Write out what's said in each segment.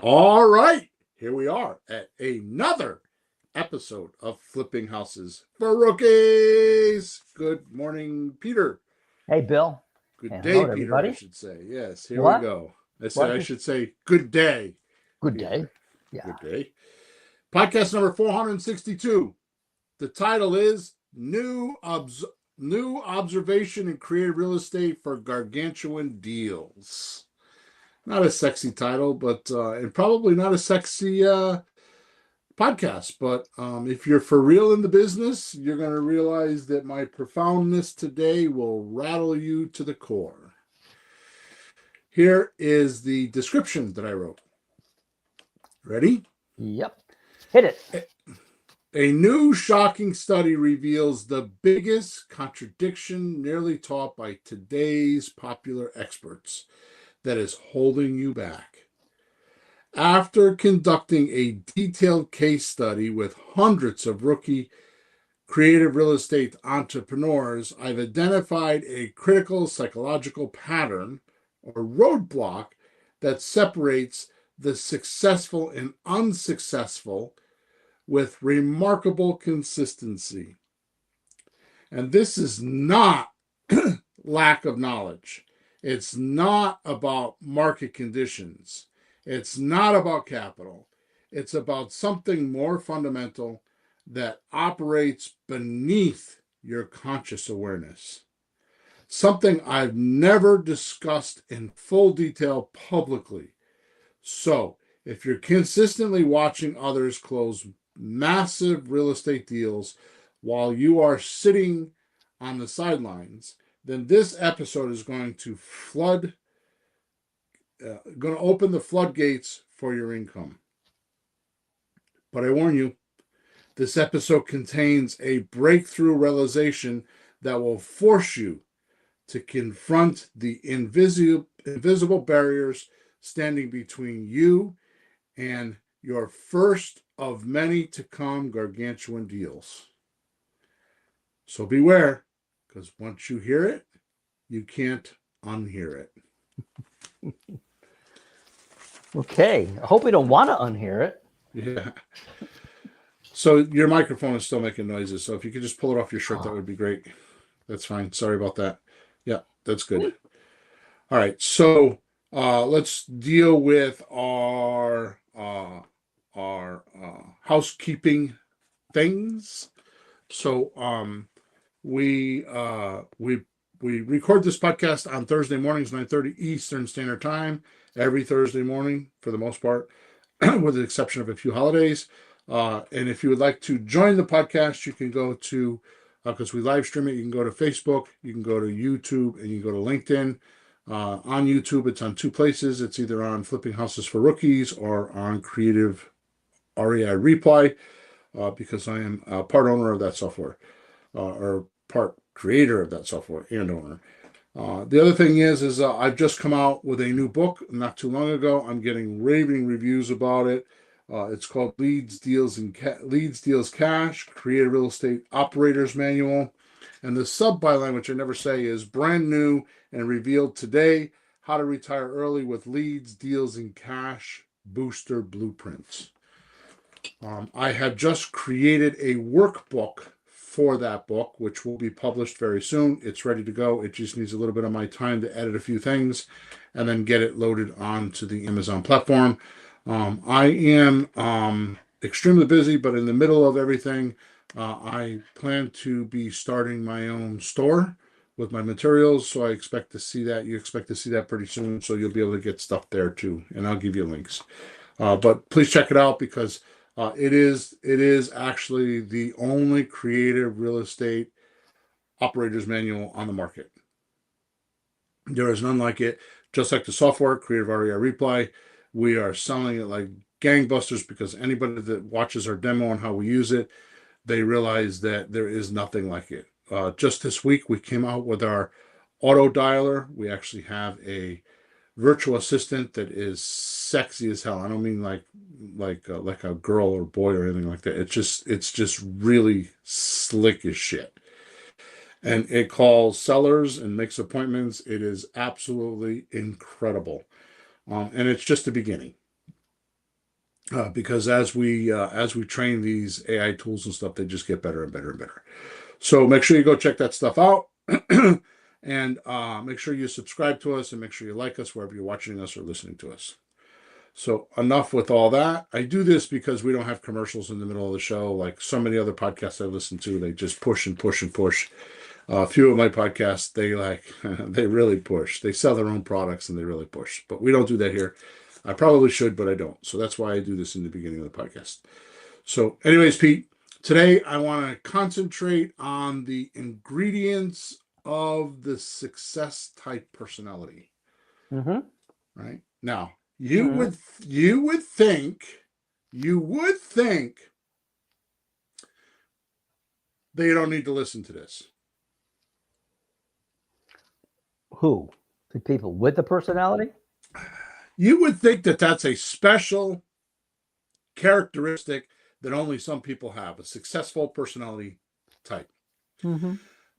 All right, here we are at another episode of Flipping Houses for Rookies. Good morning, Peter. Hey, Bill. Good And hello day, to Peter, I everybody. should say. Yes, here we What? go. I said What? I should say good day, Good day. Peter. Yeah. Good day. Podcast number 462. The title is New Observation in Creative Real Estate for Gargantuan Deals. Not a sexy title, but and probably not a sexy podcast. But if you're for real in the business, you're going to realize that my profoundness today will rattle you to the core. Here is the description that I wrote. Ready? Yep. Hit it. A new shocking study reveals the biggest contradiction nearly taught by today's popular experts that is holding you back. After conducting a detailed case study with hundreds of rookie creative real estate entrepreneurs, I've identified a critical psychological pattern or roadblock that separates the successful and unsuccessful with remarkable consistency. And this is not lack of knowledge. It's not about market conditions. It's not about capital. It's about something more fundamental that operates beneath your conscious awareness. Something I've never discussed in full detail publicly. So, if you're consistently watching others close massive real estate deals while you are sitting on the sidelines, then this episode is going to open the floodgates for your income. But I warn you, this episode contains a breakthrough realization that will force you to confront the invisible barriers standing between you and your first of many to come gargantuan deals. So beware, because once you hear it, you can't unhear it. Okay. I hope we don't want to unhear it. Yeah. So your microphone is still making noises. So if you could just pull it off your shirt, that would be great. That's fine. Sorry about that. Yeah, that's good. All right. So let's deal with our housekeeping things. So we record this podcast on Thursday mornings, 9:30 Eastern Standard Time, every Thursday morning for the most part, with the exception of a few holidays. And if you would like to join the podcast, you can go to, because we live stream it, you can go to Facebook, you can go to YouTube, and you can go to LinkedIn. On YouTube, it's on two places. It's either on Flipping Houses for Rookies or on Creative REI Reply, because I am a part owner of that software, or part creator of that software and owner. The other thing is I've just come out with a new book not too long ago. I'm getting raving reviews about it. It's called Leads Deals Cash: Creative Real Estate Operators Manual, and the sub byline, which I never say, is brand new and revealed today: How to Retire Early with Leads, Deals, and Cash Booster Blueprints. I have just created a workbook for that book, which will be published very soon. It's ready to go. It just needs a little bit of my time to edit a few things and then get it loaded onto the Amazon platform. I am extremely busy, but in the middle of everything, I plan to be starting my own store with my materials. So I expect to see that. You expect to see that pretty soon. So you'll be able to get stuff there too. And I'll give you links. But please check it out because it is actually the only creative real estate operator's manual on the market. There is none like it. Just like the software, Creative REI Reply, we are selling it like gangbusters because anybody that watches our demo on how we use it, they realize that there is nothing like it. Just this week, we came out with our auto dialer. We actually have a virtual assistant that is sexy as hell. I don't mean like a girl or boy or anything like that. It's just really slick as shit. And it calls sellers and makes appointments. It is absolutely incredible. And it's just the beginning. because as we train these AI tools and stuff, they just get better and better and better. So make sure you go check that stuff out. And make sure you subscribe to us and make sure you like us wherever you're watching us or listening to us. So enough with all that. I do this because we don't have commercials in the middle of the show like so many other podcasts I listen to. They just push and push and push. A few of my podcasts, they they really push. They sell their own products and they really push. But we don't do that here. I probably should, but I don't. So that's why I do this in the beginning of the podcast. So, anyways, Pete, today I want to concentrate on the ingredients of the success type personality. Mm-hmm. Right now, you would think they don't need to listen to this. Who? The people with the personality? You would think that that's a special characteristic that only some people have, a successful personality type. Mm-hmm.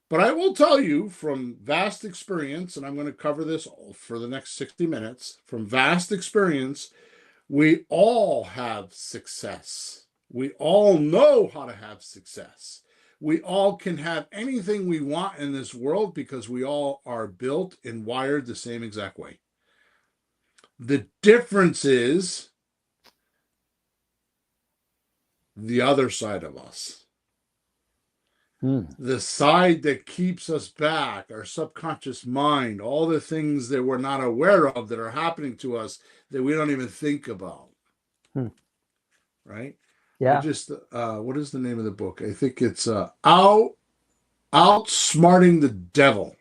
But I will tell you from vast experience, and I'm going to cover this for the next 60 minutes, from vast experience, we all have success. We all know how to have success. We all can have anything we want in this world because we all are built and wired the same exact way. The difference is the other side of us. The side that keeps us back, our subconscious mind, all the things that we're not aware of that are happening to us that we don't even think about. Right? Yeah. I just, what is the name of the book? I think it's Outsmarting the Devil.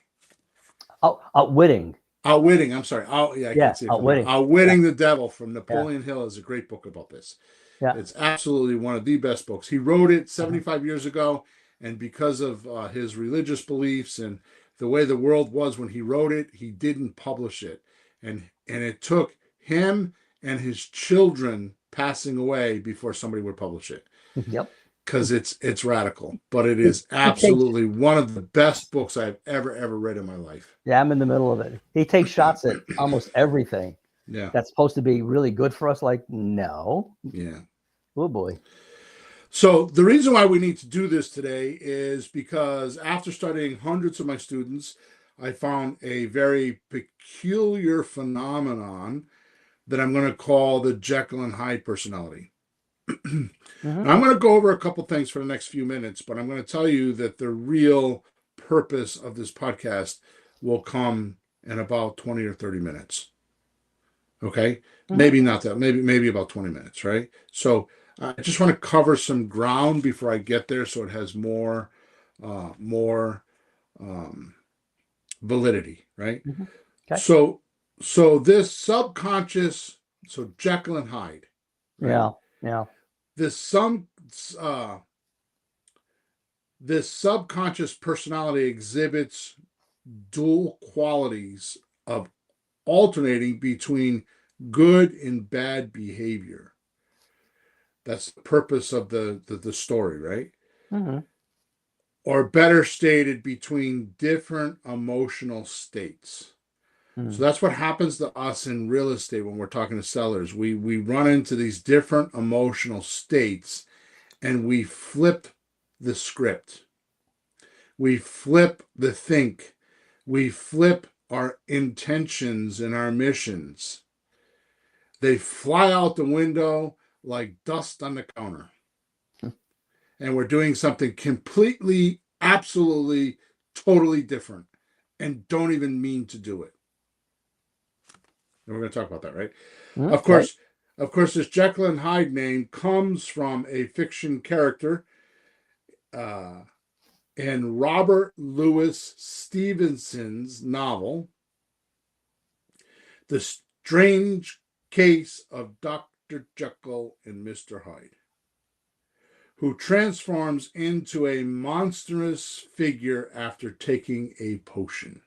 Outwitting. Outwitting. I'm sorry. I can't see it. Outwitting the Devil from Napoleon Hill is a great book about this. Yeah. It's absolutely one of the best books. He wrote it 75 years ago. And because of his religious beliefs and the way the world was when he wrote it, he didn't publish it. And it took him and his children passing away before somebody would publish it. Yep. Because it's radical. But it is absolutely one of the best books I've ever read in my life. Yeah, I'm in the middle of it. He takes shots at almost everything. Yeah. That's supposed to be really good for us. Like, no. Yeah. Oh, boy. So the reason why we need to do this today is because after studying hundreds of my students, I found a very peculiar phenomenon that I'm going to call the Jekyll and Hyde personality. I'm going to go over a couple things for the next few minutes, but I'm going to tell you that the real purpose of this podcast will come in about 20 or 30 minutes. Okay? Maybe not that. Maybe about 20 minutes, right? So I just want to cover some ground before I get there so it has more validity, right? Okay. So this subconscious, so Jekyll and Hyde. Right? Yeah. This subconscious personality exhibits dual qualities of alternating between good and bad behavior. That's the purpose of the story, right? Or better stated, between different emotional states. So that's what happens to us in real estate when we're talking to sellers. We run into these different emotional states and we flip the script. We flip the think. We flip our intentions and our missions. They fly out the window like dust on the counter. And we're doing something completely, absolutely, totally different and don't even mean to do it. And we're going to talk about that, right? Of course, this Jekyll and Hyde name comes from a fiction character in Robert Louis Stevenson's novel, The Strange Case of Dr. Jekyll and Mr. Hyde, who transforms into a monstrous figure after taking a potion.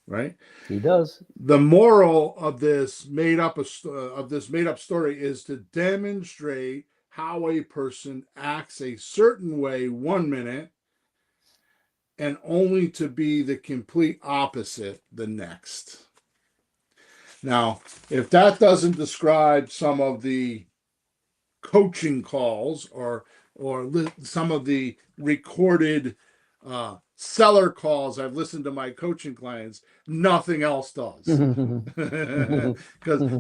Right? He does. The moral of this made up story is to demonstrate how a person acts a certain way 1 minute and only to be the complete opposite the next. Now, if that doesn't describe some of the coaching calls or some of the recorded seller calls I've listened to my coaching clients, nothing else does. Because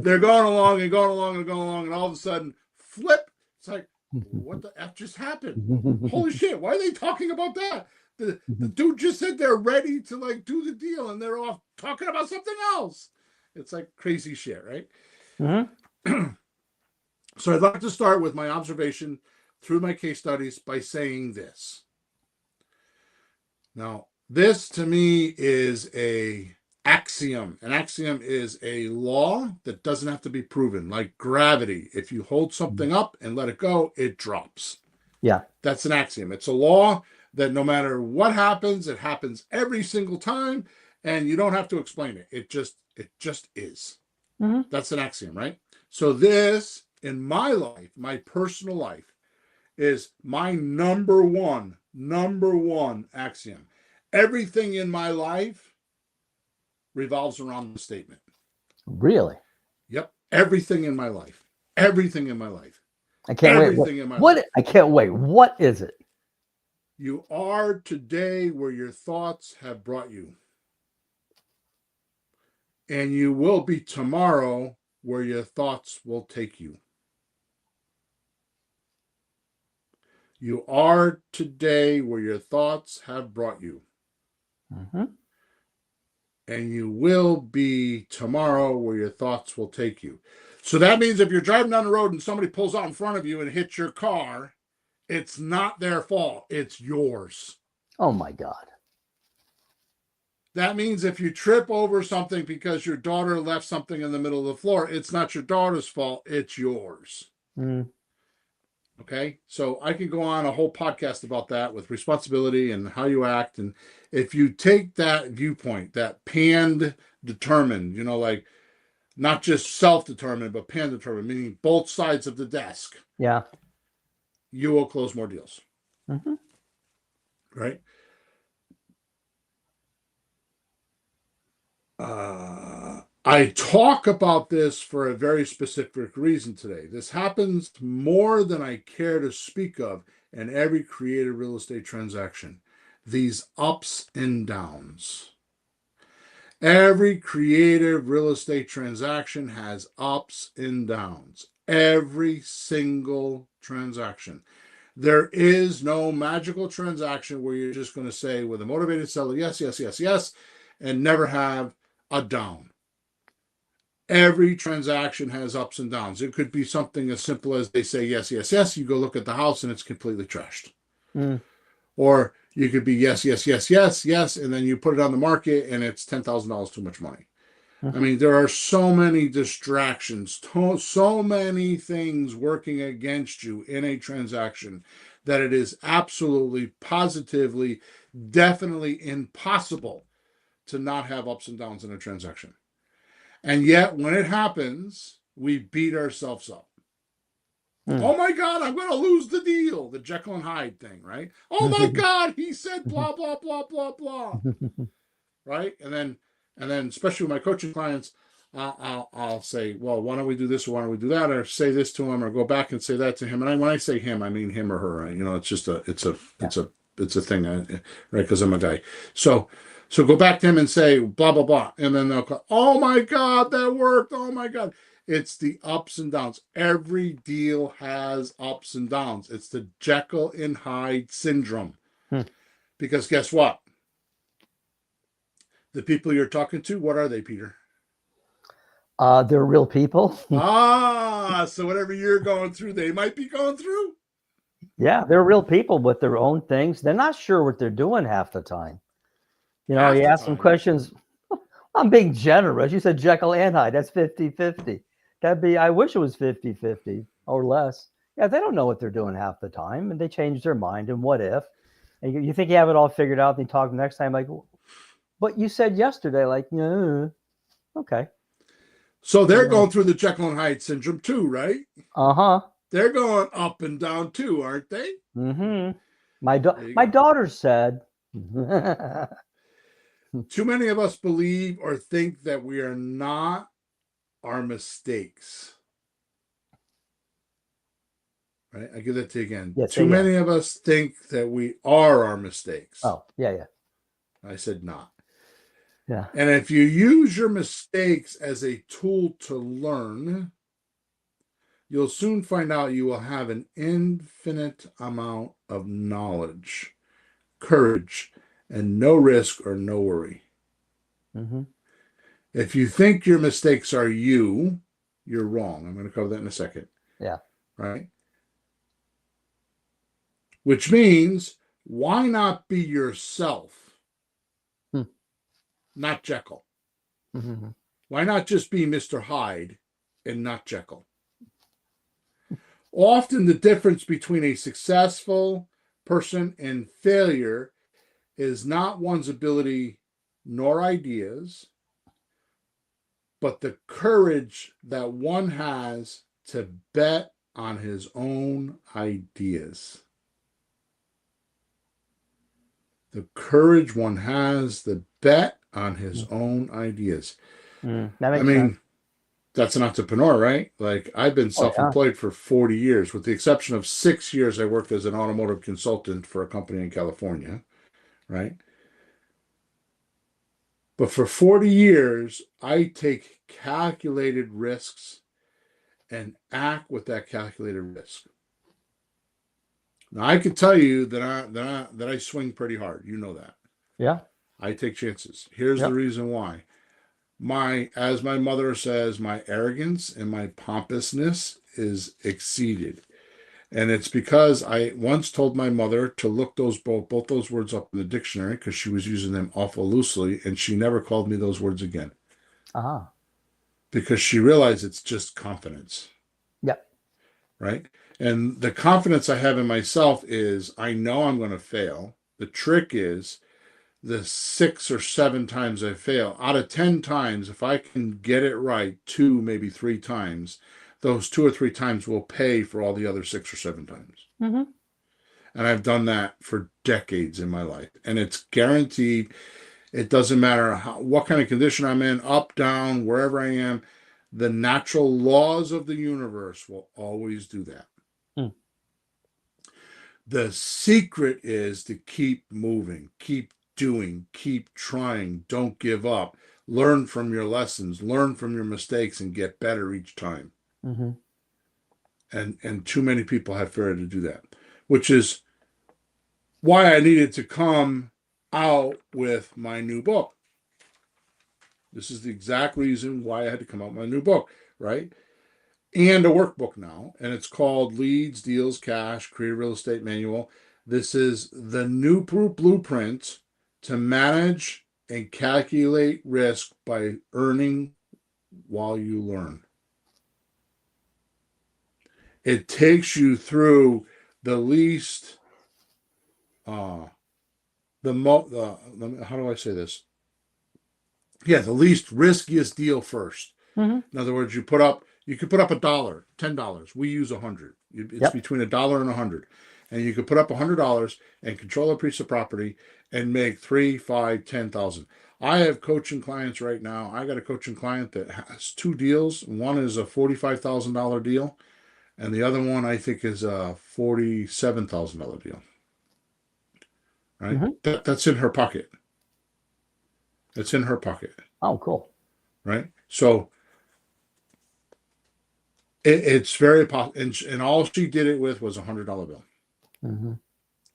they're going along and going along and going along, and all of a sudden, flip. It's like, what the F just happened? Holy shit, why are they talking about that? The dude just said they're ready to like do the deal, and they're off talking about something else. It's like crazy shit, right? Mm-hmm. So I'd like to start with my observation through my case studies by saying this. Now, this to me is a axiom. An axiom is a law that doesn't have to be proven, like gravity. If you hold something up and let it go, it drops. Yeah. That's an axiom. It's a law that no matter what happens, it happens every single time, and you don't have to explain it. It just is. Mm-hmm. That's an axiom, right? So this, in my life, my personal life, is my number one axiom. Everything in my life revolves around the statement. Really? Yep. Everything in my life. Everything in my life. I can't Everything wait. in my What? life. I can't wait. What is it? You are today where your thoughts have brought you. And you will be tomorrow where your thoughts will take you. You are today where your thoughts have brought you. Mm-hmm. And you will be tomorrow where your thoughts will take you. So that means if you're driving down the road and somebody pulls out in front of you and hits your car, it's not their fault. It's yours. Oh my God. That means if you trip over something because your daughter left something in the middle of the floor, it's not your daughter's fault. It's yours. Mm. Okay. So I can go on a whole podcast about that with responsibility and how you act. And if you take that viewpoint, that panned determined, like not just self-determined, but pan-determined, meaning both sides of the desk, Yeah. you will close more deals. Mm-hmm. Right? I talk about this for a very specific reason today. This happens more than I care to speak of in every creative real estate transaction. These ups and downs. Every creative real estate transaction has ups and downs. Every single transaction. There is no magical transaction where you're just going to say with a motivated seller, yes, yes, yes, yes, and never have a down. Every transaction has ups and downs. It could be something as simple as they say, yes, yes, yes. You go look at the house and it's completely trashed. Mm. Or you could be yes, yes, yes, yes, yes, and then you put it on the market and it's $10,000 too much money. Mm-hmm. I mean, there are so many distractions, so many things working against you in a transaction that it is absolutely, positively, definitely impossible to not have ups and downs in a transaction. And yet, when it happens, we beat ourselves up. Mm. Oh my God, I'm going to lose the deal. The Jekyll and Hyde thing, right? Oh my God, he said blah, blah, blah, blah, blah. Right? And then especially with my coaching clients, I'll say, well, why don't we do this or why don't we do that, or say this to him, or go back and say that to him. And when I say him, I mean him or her. It's just it's a thing, right? Because I'm a guy. So go back to him and say blah blah blah, and then they'll go, oh my God, that worked. Oh my God. It's the ups and downs. Every deal has ups and downs. It's the Jekyll and Hyde syndrome. Because guess what? The people you're talking to, what are they, Peter? They're real people. So whatever you're going through, they might be going through. Yeah, they're real people with their own things. They're not sure what they're doing half the time. You ask them questions. I'm being generous. You said Jekyll and Hyde. That's 50-50. I wish it was 50-50 or less. Yeah, they don't know what they're doing half the time, and they change their mind. And what if? And you think you have it all figured out, and you talk next time like, but you said yesterday, like, okay. So they're going through the Jekyll and Hyde syndrome too, right? Uh-huh. They're going up and down too, aren't they? Mm-hmm. My daughter said. Too many of us believe or think that we are not our mistakes. Right? I give that to you again. Yeah, Too many of us think that we are our mistakes. Oh, yeah. I said not. Yeah. And if you use your mistakes as a tool to learn, you'll soon find out you will have an infinite amount of knowledge, courage, and no risk or no worry. Mm-hmm. If you think your mistakes are you, you're wrong. I'm going to cover that in a second. Yeah. Right? Which means, why not be yourself, not Jekyll? Mm-hmm. Why not just be Mr. Hyde and not Jekyll? Often the difference between a successful person and failure is not one's ability nor ideas, but the courage that one has to bet on his own ideas. The courage one has to bet on his own ideas. That I makes mean, sense. that's an entrepreneur, right? Like, I've been self-employed for 40 years, with the exception of 6 years I worked as an automotive consultant for a company in California, right? But for 40 years, I take calculated risks and act with that calculated risk. Now, I can tell you that I swing pretty hard. You know that. Yeah. I take chances. Here's the reason why. As my mother says, my arrogance and my pompousness is exceeded. And it's because I once told my mother to look both those words up in the dictionary, because she was using them awful loosely, and she never called me those words again. Uh-huh. Because she realized it's just confidence. Yep. Right? And the confidence I have in myself is, I know I'm going to fail. The trick is, the 6 or 7 times I fail, out of 10 times, if I can get it right 2, maybe 3 times, those 2 or 3 times will pay for all the other 6 or 7 times. Mm-hmm. And I've done that for decades in my life. And it's guaranteed. It doesn't matter what kind of condition I'm in, up, down, wherever I am. The natural laws of the universe will always do that. Mm. The secret is to keep moving, keep doing, keep trying, don't give up, learn from your lessons, learn from your mistakes, and get better each time. Mm-hmm. And too many people have failed to do that, which is why I needed to come out with my new book. This is the exact reason why I had to come out with my new book, right? And a workbook now, and it's called Leads, Deals, Cash, Creative Real Estate Manual. This is the new blueprint to manage and calculate risk by earning while you learn. It takes you through the least, how do I say this? Yeah, the least riskiest deal first. Mm-hmm. In other words, you could put up $1, $10. We use 100. It's between $1 and 100, and you could put up $100 and control a piece of property and make 3, 5, 10,000. I have coaching clients right now. I got a coaching client that has 2 deals. One is a $45,000 deal, and the other one I think is a $47,000 deal. Right? Mm-hmm. That's in her pocket. It's in her pocket. Oh, cool. Right? So it's very possible, and all she did it with was $100 bill. Mm-hmm.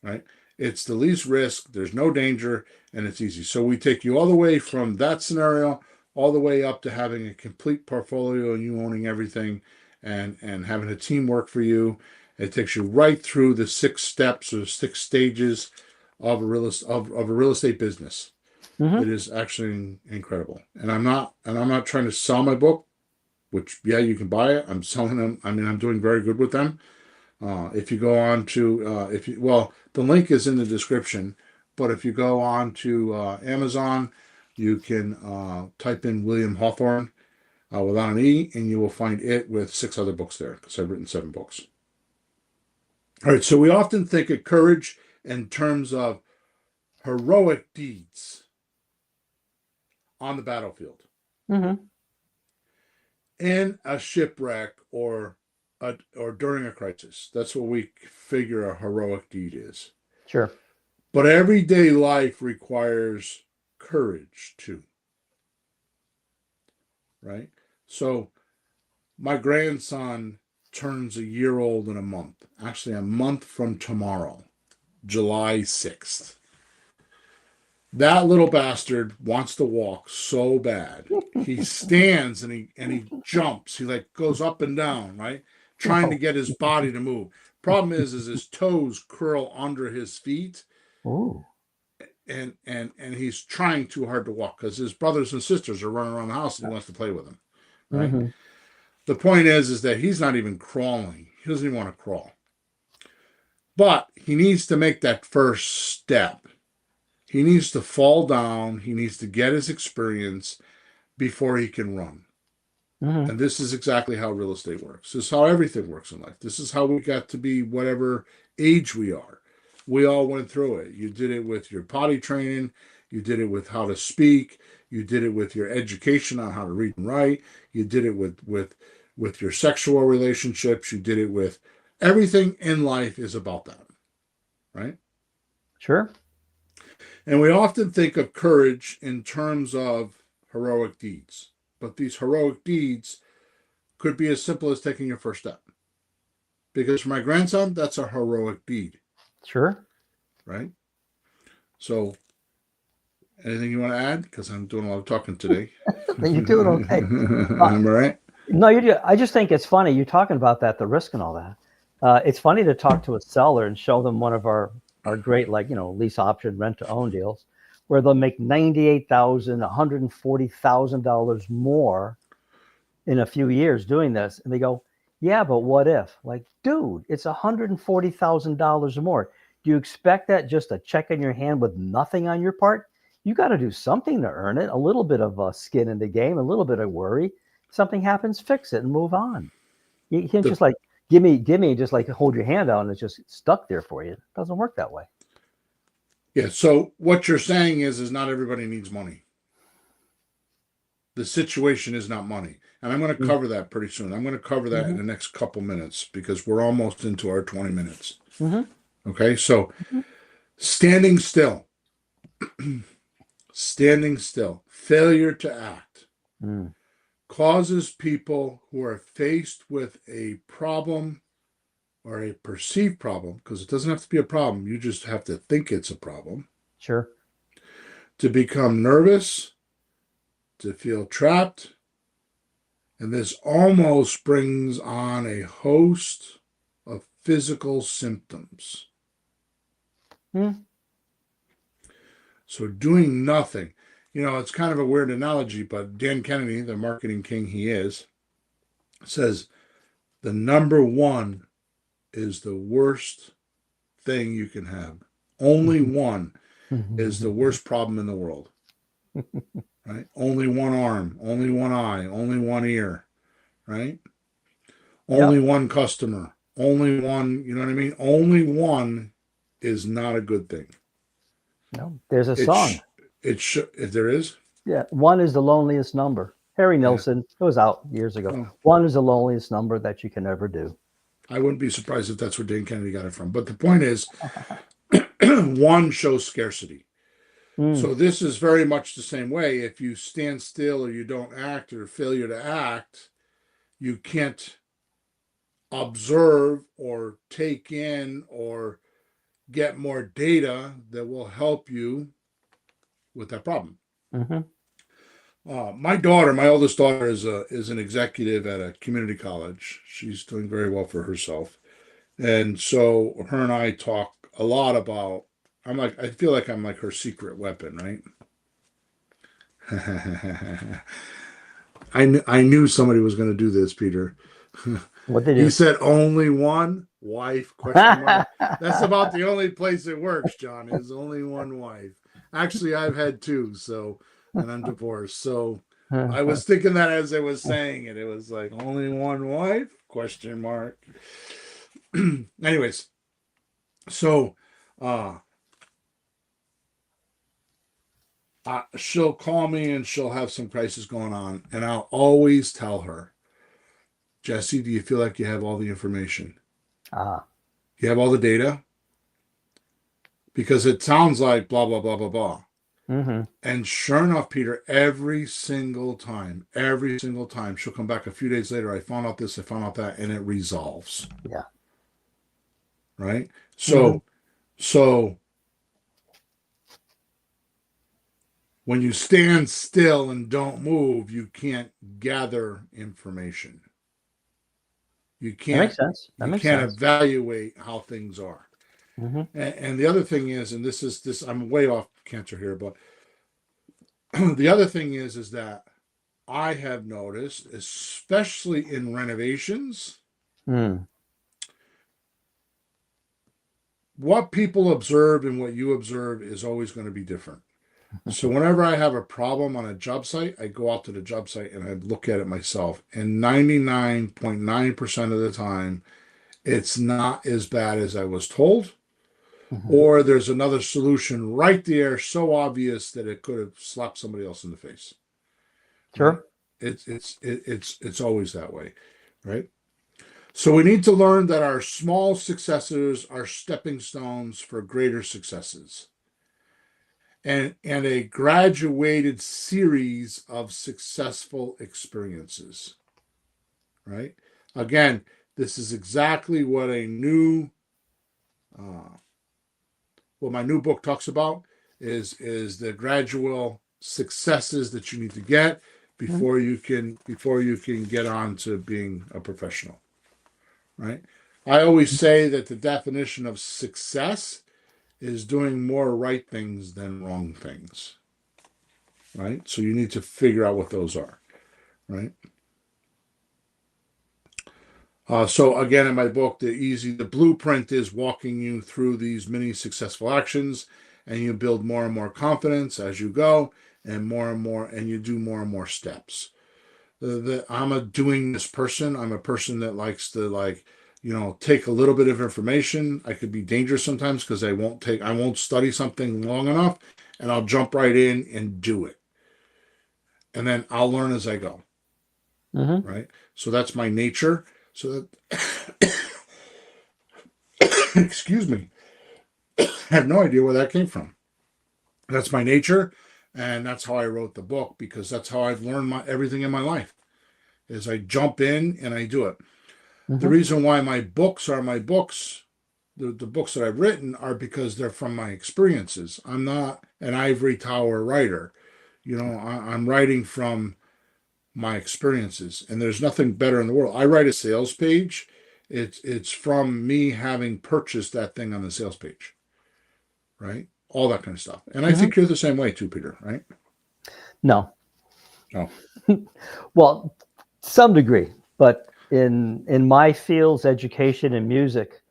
Right? It's the least risk. There's no danger, and it's easy. So we take you all the way from that scenario all the way up to having a complete portfolio and you owning everything, and having a team work for you. It takes you right through the 6 steps or 6 stages of a real estate business. Mm-hmm. It is actually incredible. And I'm not trying to sell my book, which, yeah, you can buy it. I'm selling them. I mean, I'm doing very good with them. If you go on to, the link is in the description, but if you go on to Amazon, you can type in William Hawthorne without an E, and you will find it with 6 other books there, because I've written 7 books. All right, so we often think of courage in terms of heroic deeds on the battlefield. Mm-hmm. in a shipwreck or during a crisis. That's what we figure a heroic deed is. Sure. But everyday life requires courage too, right? So my grandson turns a year old in a month, actually a month from tomorrow, July 6th. That little bastard wants to walk so bad. He stands and he jumps. He like goes up and down, right? Trying to Whoa. get his body to move. Problem is his toes curl under his feet, Ooh. and he's trying too hard to walk because his brothers and sisters are running around the house and he wants to play with them, right? Mm-hmm. The point is that he's not even crawling. He doesn't even want to crawl. But he needs to make that first step. He needs to fall down. He needs to get his experience before he can run. Mm-hmm. And this is exactly how real estate works. This is how everything works in life. This is how we got to be whatever age we are. We all went through it. You did it with your potty training. You did it with how to speak. You did it with your education on how to read and write. You did it with your sexual relationships. You did it with everything in life is about that, right? Sure. And we often think of courage in terms of heroic deeds, but these heroic deeds could be as simple as taking your first step. Because for my grandson, that's a heroic deed. Sure. Right? So, anything you want to add? Because I'm doing a lot of talking today. You're doing okay. Am I right? No, you do. I just think it's funny. You're talking about that, the risk and all that. It's funny to talk to a seller and show them one of our great, like, lease option, rent to own deals where they'll make $98,000, $140,000 more in a few years doing this. And they go, yeah, but what if? Like, dude, it's $140,000 more. Do you expect that just a check in your hand with nothing on your part? You got to do something to earn it, a little bit of skin in the game, a little bit of worry. Something happens, fix it and move on. You can't just like, give me, just like hold your hand out and it's just stuck there for you. It doesn't work that way. Yeah. So what you're saying is not everybody needs money. The situation is not money. And I'm going to cover that pretty soon. I'm going to cover that in the next couple minutes because we're almost into our 20 minutes. Okay. So standing still, failure to act causes people who are faced with a problem or a perceived problem, because it doesn't have to be a problem. You just have to think it's a problem. Sure. To become nervous, to feel trapped. And this almost brings on a host of physical symptoms. So doing nothing, it's kind of a weird analogy, but Dan Kennedy, the marketing king he is, says the number one is the worst thing you can have. Only one is the worst problem in the world. Right? Only one arm, only one eye, only one ear, right? Only one customer, only one, you know what I mean? Only one is not a good thing. No, there's a song. If there is? Yeah, one is the loneliest number. Harry Nilsson, it was out years ago. One is the loneliest number that you can ever do. I wouldn't be surprised if that's where Dan Kennedy got it from. But the point is, one shows scarcity. So this is very much the same way. If you stand still or you don't act or failure to act, you can't observe or take in or get more data that will help you with that problem. My oldest daughter, is an executive at a community college. She's doing very well for herself. And so her and I talk a lot about, I feel like I'm like her secret weapon, right? I knew somebody was going to do this, Peter. What did you? He said only one wife, question mark. That's about the only place it works, John, is only one wife. Actually, I've had two, and I'm divorced. So I was thinking that as I was saying it. It was like only one wife, question mark. Anyways, so she'll call me and she'll have some crisis going on, and I'll always tell her, Jesse, do you feel like you have all the information? Ah. You have all the data? Because it sounds like blah, blah, blah, blah, blah. Mm-hmm. And sure enough, Peter, every single time, she'll come back a few days later. I found out this, I found out that, and it resolves. Yeah. Right. Mm-hmm. So when you stand still and don't move, you can't gather information. You That makes can't sense. That you makes can't sense. evaluate how things are. Mm-hmm. And the other thing is, and this I'm way off cancer here, but the other thing is that I have noticed, especially in renovations, Mm. what people observe and what you observe is always going to be different. So whenever I have a problem on a job site, I go out to the job site and I look at it myself. And 99.9% of the time, it's not as bad as I was told, Mm-hmm. or there's another solution right there, so obvious that it could have slapped somebody else in the face. Right? Sure. It's always that way, right? So we need to learn that our small successes are stepping stones for greater successes. And a graduated series of successful experiences, right? Again, this is exactly what what my new book talks about is the gradual successes that you need to get Mm-hmm. before you can get on to being a professional, right? I always say that the definition of success is doing more right things than wrong things, right? So you need to figure out what those are, right? So again, in my book, the blueprint is walking you through these many successful actions, and you build more and more confidence as you go, and you do more and more steps. I'm a doing this person. I'm a person that likes to take a little bit of information. I could be dangerous sometimes because I won't study something long enough, and I'll jump right in and do it, and then I'll learn as I go. Mm-hmm. Right. So that's my nature. So that, excuse me, I have no idea where that came from. That's my nature, and that's how I wrote the book because that's how I've learned everything in my life. Is I jump in and I do it. The Mm-hmm. reason why my books are my books, the books that I've written are because they're from my experiences. I'm not an ivory tower writer. I'm writing from my experiences, and there's nothing better in the world. I write a sales page. It's from me having purchased that thing on the sales page, right? All that kind of stuff. And I Mm-hmm. think you're the same way too, Peter, right? No. Oh, Well, some degree, but in my fields, education and music,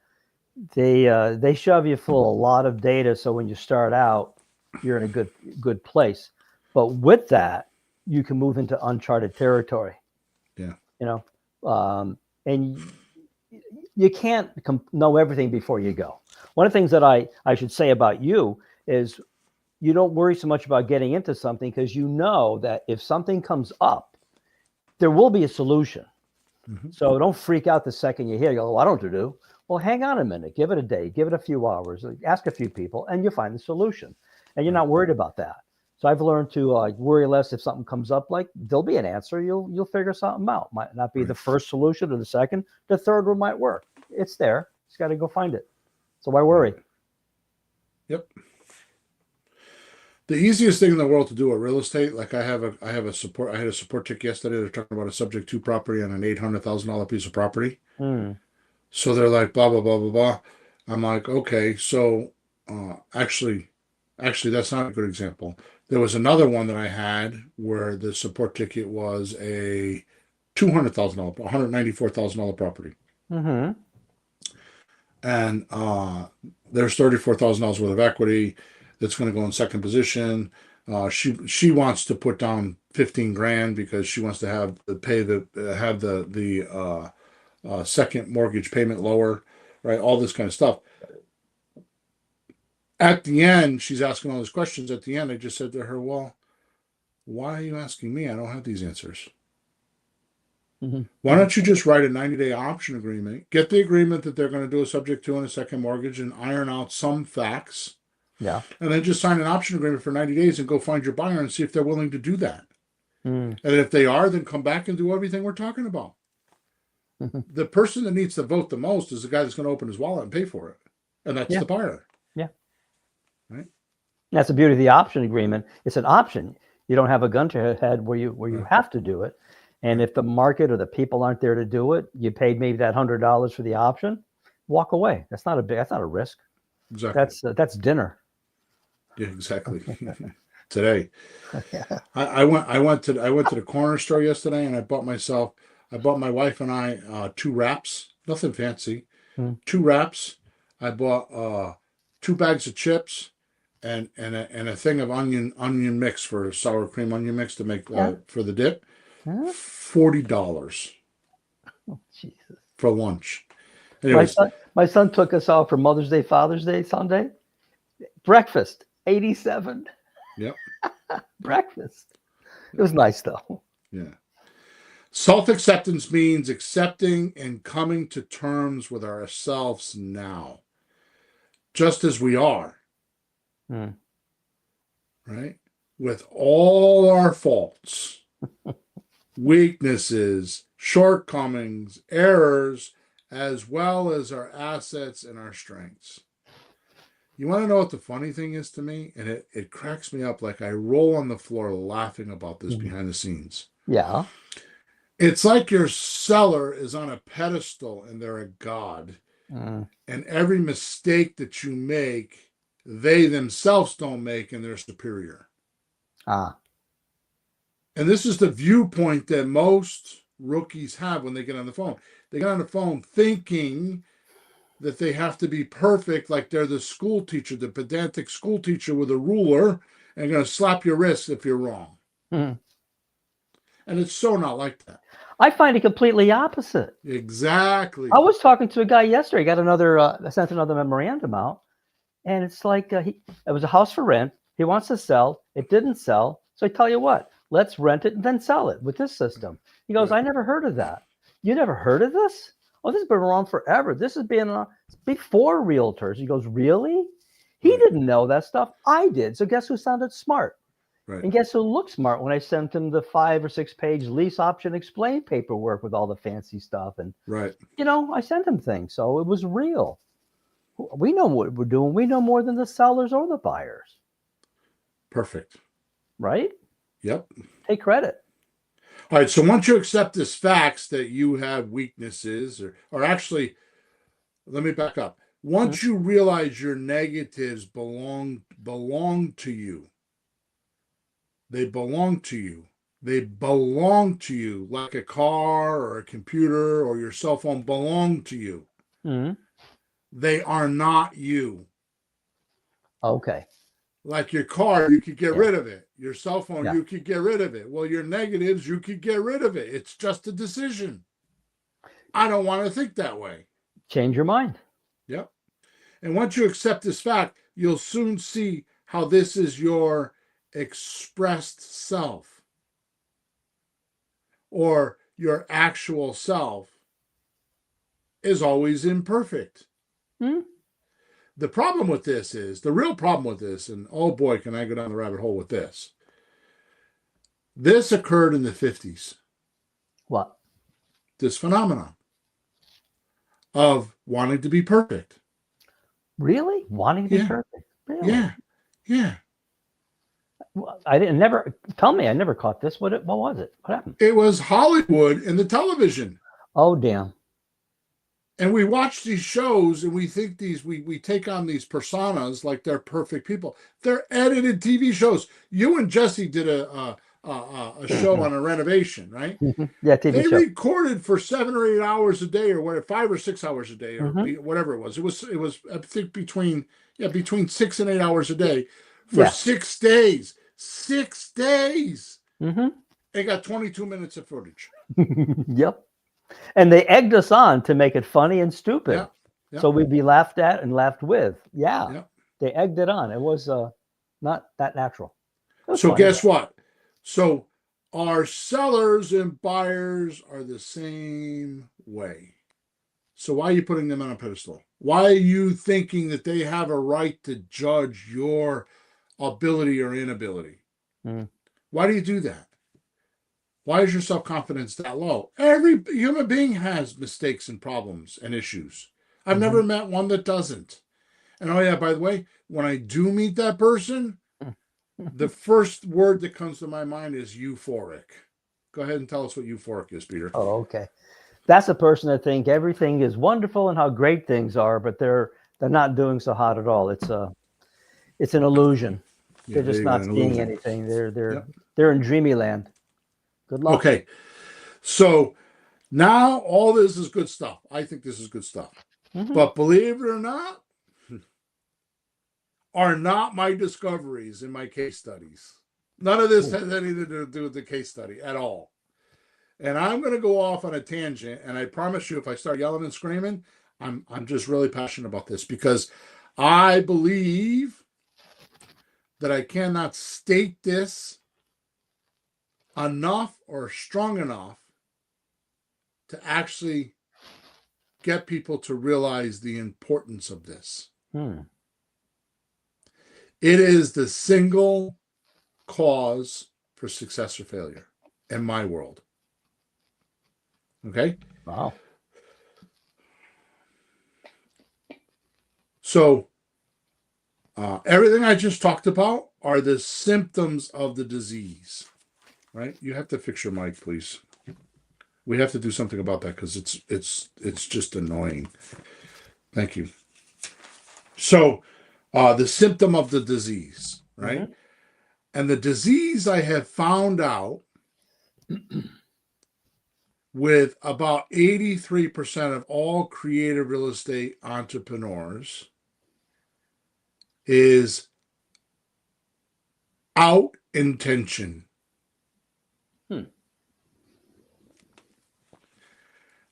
they shove you full of a lot of data. So when you start out, you're in a good place. But with that, you can move into uncharted territory. yeah. You know, and you can't know everything before you go. One of the things that I should say about you is you don't worry so much about getting into something because you know that if something comes up, there will be a solution. Mm-hmm. So don't freak out the second you hear. You go, "Oh, I don't know what to do." Well, hang on a minute. Give it a day. Give it a few hours. Ask a few people, and you'll find the solution. And you're Right. not worried about that. So I've learned to worry less if something comes up. Like there'll be an answer. You'll figure something out. Might not be Right. the first solution or the second. The third one might work. It's there. Just got to go find it. So why worry? Yep. The easiest thing in the world to do with real estate, like I had a support tick yesterday. They're talking about a subject to property on an $800,000 piece of property. Hmm. So they're like blah blah blah blah blah. I'm like, okay, so actually that's not a good example. There was another one that I had where the support ticket was a $200,000, $194,000 property, Mm-hmm. and there's $34,000 worth of equity that's going to go in second position. She wants to put down 15 grand because she wants to have the second mortgage payment lower, right? All this kind of stuff. At the end, she's asking all these questions. At the end, I just said to her, well, why are you asking me? I don't have these answers. Why don't you just write a 90-day option agreement, get the agreement that they're going to do a subject to and a second mortgage and iron out some facts, Yeah. and then just sign an option agreement for 90 days and go find your buyer and see if they're willing to do that. Mm. And if they are, then come back and do everything we're talking about. The person that needs to vote the most is the guy that's going to open his wallet and pay for it. And that's Yeah. the buyer. Yeah. Right? That's the beauty of the option agreement. It's an option. You don't have a gun to your head where you have to do it. And if the market or the people aren't there to do it, you paid maybe that $100 for the option, walk away. That's not a risk. Exactly. That's dinner. Yeah, exactly. Today. Yeah. I went to the corner store yesterday and I bought my wife and I 2 wraps, nothing fancy. 2 wraps. I bought 2 bags of chips and a thing of onion mix for sour cream onion mix to make for the dip. $40 Oh, Jesus. for lunch. Anyways, My son took us out for Mother's Day, Father's Day Sunday. Breakfast, $87. Yep. Breakfast. It was nice though. Yeah. Self-acceptance means accepting and coming to terms with ourselves now, just as we are. Right? With all our faults, weaknesses, shortcomings, errors, as well as our assets and our strengths. You want to know what the funny thing is to me? And it cracks me up. Like I roll on the floor laughing about this behind the scenes. Yeah. It's like your seller is on a pedestal and they're a god. And every mistake that you make, they themselves don't make and they're superior. And this is the viewpoint that most rookies have when they get on the phone. They get on the phone thinking that they have to be perfect, like they're the school teacher, the pedantic school teacher with a ruler, and going to slap your wrist if you're wrong. And it's so not like that. I find it completely opposite. Exactly. I was talking to a guy yesterday. Got another, I sent another memorandum out, and it's like it was a house for rent. He wants to sell. It didn't sell. So I tell you what, let's rent it and then sell it with this system. He goes, I never heard of that. You never heard of this? Oh, this has been around forever. This has been before realtors. He goes, really? He didn't know that stuff. I did. So guess who sounded smart? Right. And guess who looked smart when I sent him the 5 or 6 page lease option explain paperwork with all the fancy stuff. And, I sent him things. So it was real. We know what we're doing. We know more than the sellers or the buyers. Perfect. Right? Yep. Take credit. All right. So once you accept this facts that you have weaknesses or actually, let me back up. Once you realize your negatives belong to you, they belong to you. They belong to you like a car or a computer or your cell phone belong to you. They are not you. Okay. Like your car, you could get rid of it. Your cell phone, you could get rid of it. Well, your negatives, you could get rid of it. It's just a decision. I don't want to think that way. Change your mind. Yep. And once you accept this fact, you'll soon see how this is your expressed self or your actual self is always imperfect. The problem with this is, the real problem with this, and oh boy, can I go down the rabbit hole with this. This occurred in the 50s. What? This phenomenon of wanting to be perfect. Really? Wanting to be perfect? Really? Yeah. I didn't never tell me. I never caught this. What was it? What happened? It was Hollywood and the television. Oh, damn. And we watch these shows and we think we take on these personas like they're perfect people. They're edited TV shows. You and Jesse did a show on a renovation, right? Yeah, TV show. They recorded for 7 or 8 hours a day, or whatever, 5 or 6 hours a day, or whatever it was. It was I think between 6 and 8 hours a day for 6 days. 6 days. They got 22 minutes of footage. Yep. And they egged us on to make it funny and stupid. Yeah. So we'd be laughed at and laughed with. Yeah. Yeah. They egged it on. It was not that natural. So guess what? So Our sellers and buyers are the same way. So why are you putting them on a pedestal? Why are you thinking that they have a right to judge your ability or inability? Mm. Why do you do that? Why is your self-confidence that low? Every human being has mistakes and problems and issues. I've never met one that doesn't. And oh yeah, by the way, when I do meet that person, the first word that comes to my mind is euphoric. Go ahead and tell us what euphoric is, Peter. Oh, okay. That's a person that think everything is wonderful and how great things are, but they're not doing so hot at all. It's an illusion. Yeah, They're there just you go, not an seeing illusion. anything. Yep. They're in dreamy land. Good luck. Okay. So now all this is good stuff. I think this is good stuff. Mm-hmm. But believe it or not, are not my discoveries in my case studies. None of this has anything to do with the case study at all. And I'm going to go off on a tangent. And I promise you, if I start yelling and screaming, I'm just really passionate about this because I believe that I cannot state this enough or strong enough to actually get people to realize the importance of this. It is the single cause for success or failure in my world. Okay? Wow. So everything I just talked about are the symptoms of the disease, right? You have to fix your mic, please. We have to do something about that because it's just annoying. Thank you. So the symptom of the disease, right? Mm-hmm. And the disease I have found out with about 83% of all creative real estate entrepreneurs is out intention.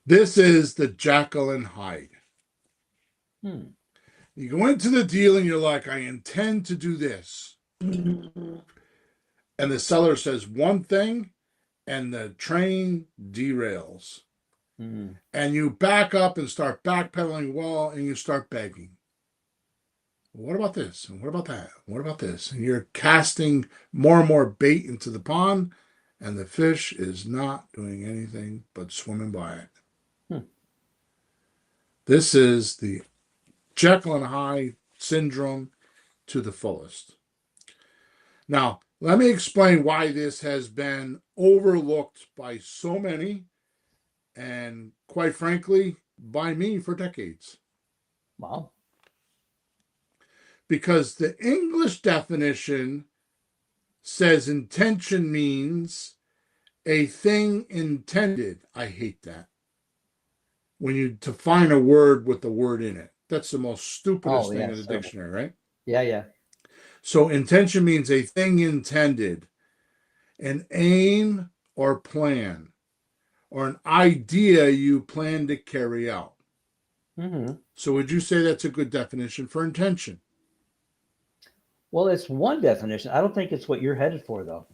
This is the Jekyll and Hyde. You go into the deal and you're like, I intend to do this. And the seller says one thing and the train derails. And you back up and start backpedaling well and you start begging. What about this? And what about that? What about this? And you're casting more and more bait into the pond and the fish is not doing anything but swimming by it. This is the Jekyll and Hyde syndrome to the fullest. Now, let me explain why this has been overlooked by so many and, quite frankly, by me for decades. Wow. Because the English definition says intention means a thing intended. I hate that. When you define a word with the word in it. That's the most stupidest thing in the dictionary, right? Yeah. So intention means a thing intended, an aim or plan, or an idea you plan to carry out. So would you say that's a good definition for intention? Well, it's one definition. I don't think it's what you're headed for, though.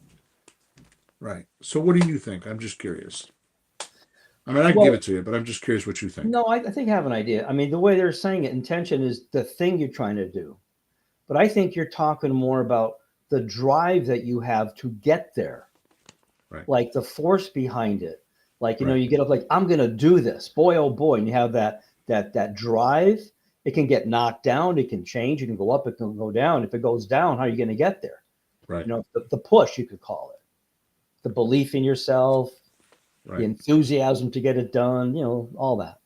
Right. So what do you think? I'm just curious. I mean, I can give it to you, but I'm just curious what you think. No, I think I have an idea. I mean, the way they're saying it, intention is the thing you're trying to do. But I think you're talking more about the drive that you have to get there. Right. Like the force behind it. Like, you know, you get up like, I'm going to do this. Boy, oh boy. And you have that drive. It can get knocked down. It can change. It can go up. It can go down. If it goes down, how are you going to get there? Right. You know, the push, you could call it. The belief in yourself. Right. The enthusiasm to get it done, you know, all that.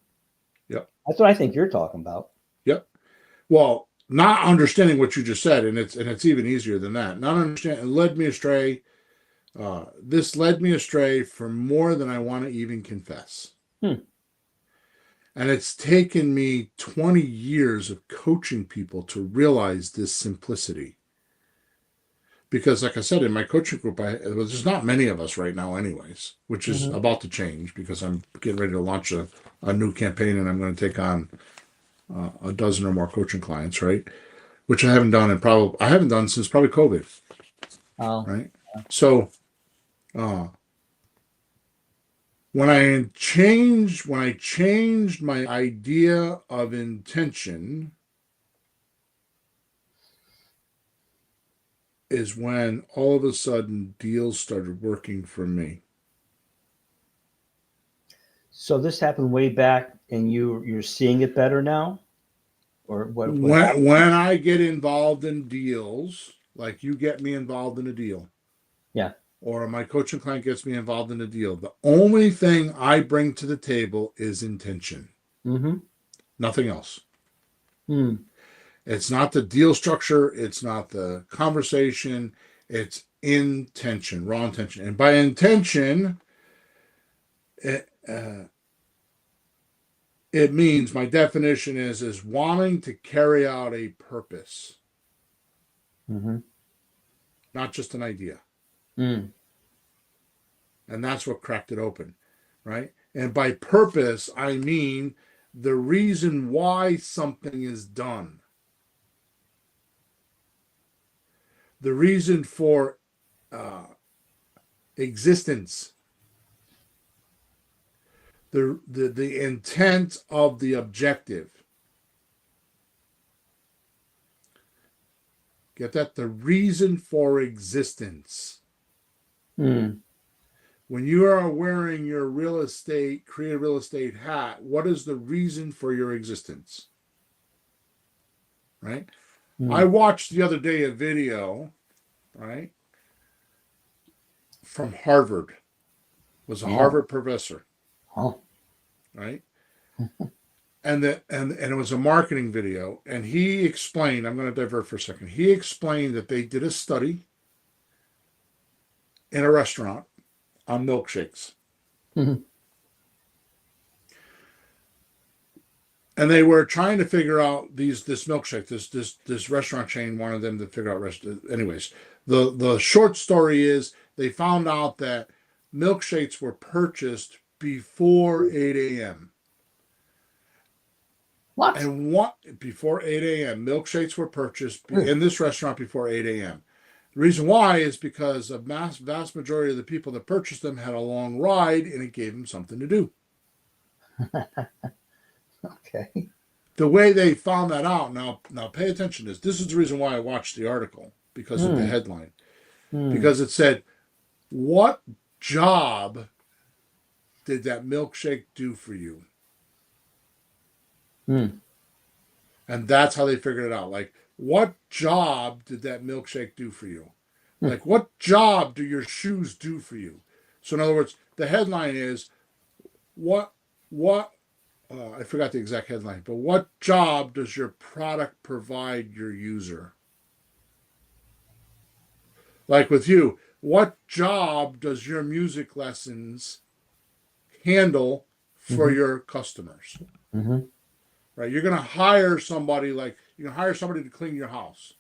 Yep. That's what I think you're talking about. Yep. Well, not understanding what you just said, and it's even easier than that. Not understanding led me astray. This led me astray for more than I want to even confess. And it's taken me 20 years of coaching people to realize this simplicity. Because, like I said, in my coaching group, there's not many of us right now anyways, which is about to change because I'm getting ready to launch a new campaign and I'm going to take on a dozen or more coaching clients, right? Which I haven't done since probably COVID. Oh. Right? So Uh, when I changed my idea of intention is when all of a sudden deals started working for me. So this happened way back, and you're seeing it better now, or what? When I get involved in deals, like you get me involved in a deal, Yeah. or my coaching client gets me involved in a deal, the only thing I bring to the table is intention. Mm-hmm. Nothing else. Mm. It's not the deal structure. It's not the conversation. It's intention, raw intention. And by intention, it means, my definition is wanting to carry out a purpose, Mm-hmm. not just an idea. Mm. And that's what cracked it open, right? And by purpose, I mean the reason why something is done, the reason for existence, the intent of the objective. Get that? The reason for existence. Mm. When you are wearing your creative real estate hat, what is the reason for your existence? Right? Mm. I watched the other day a video, right, from Harvard. It was a Harvard professor, right? And it was a marketing video, and he explained, I'm going to divert for a second. He explained that they did a study in a restaurant on milkshakes. Mm-hmm. And they were trying to figure out this milkshake. This restaurant chain wanted them to figure out. Anyways, the short story is they found out that milkshakes were purchased before 8 a.m. What? And before 8 a.m. milkshakes were purchased in this restaurant before 8 a.m. The reason why is because a vast majority of the people that purchased them had a long ride, and it gave them something to do. Okay. The way they found that out, now pay attention to this. This is the reason why I watched the article, because of the headline. Because it said, what job did that milkshake do for you? Mm. And that's how they figured it out. Like, what job did that milkshake do for you? Like, what job do your shoes do for you? So in other words, the headline is, I forgot the exact headline, but what job does your product provide your user? Like with you, what job does your music lessons handle for your customers? Mm-hmm. Right? You're going to hire somebody, like you can hire somebody to clean your house.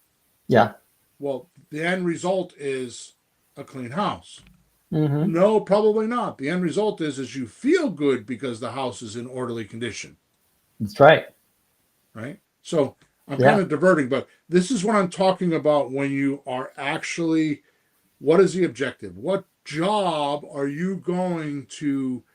Yeah. Well, the end result is a clean house. Mm-hmm. No, probably not. The end result is you feel good because the house is in orderly condition. That's right. Right? So I'm kind of diverting, but this is what I'm talking about when you are actually, what is the objective? What job are you going to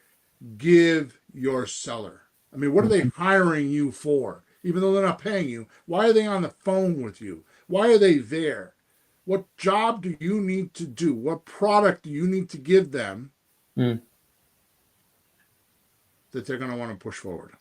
give your seller? I mean, what are they hiring you for? Even though they're not paying you, why are they on the phone with you? Why are they there? What job do you need to do? What product do you need to give them that they're going to want to push forward?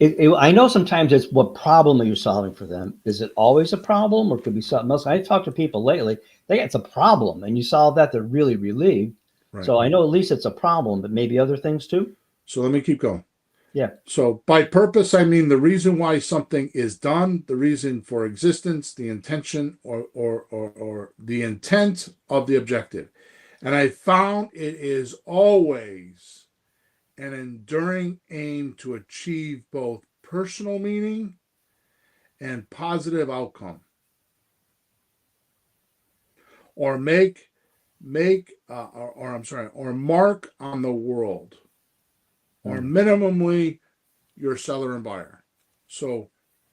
I know sometimes it's what problem are you solving for them? Is it always a problem, or could be something else? I talked to people lately, it's a problem, and you solve that, they're really relieved. Right. So I know at least it's a problem, but maybe other things too. So let me keep going. Yeah. So by purpose, I mean the reason why something is done, the reason for existence, the intention or the intent of the objective. And I found it is always an enduring aim to achieve both personal meaning and positive outcome, or mark on the world, or minimally your seller and buyer. So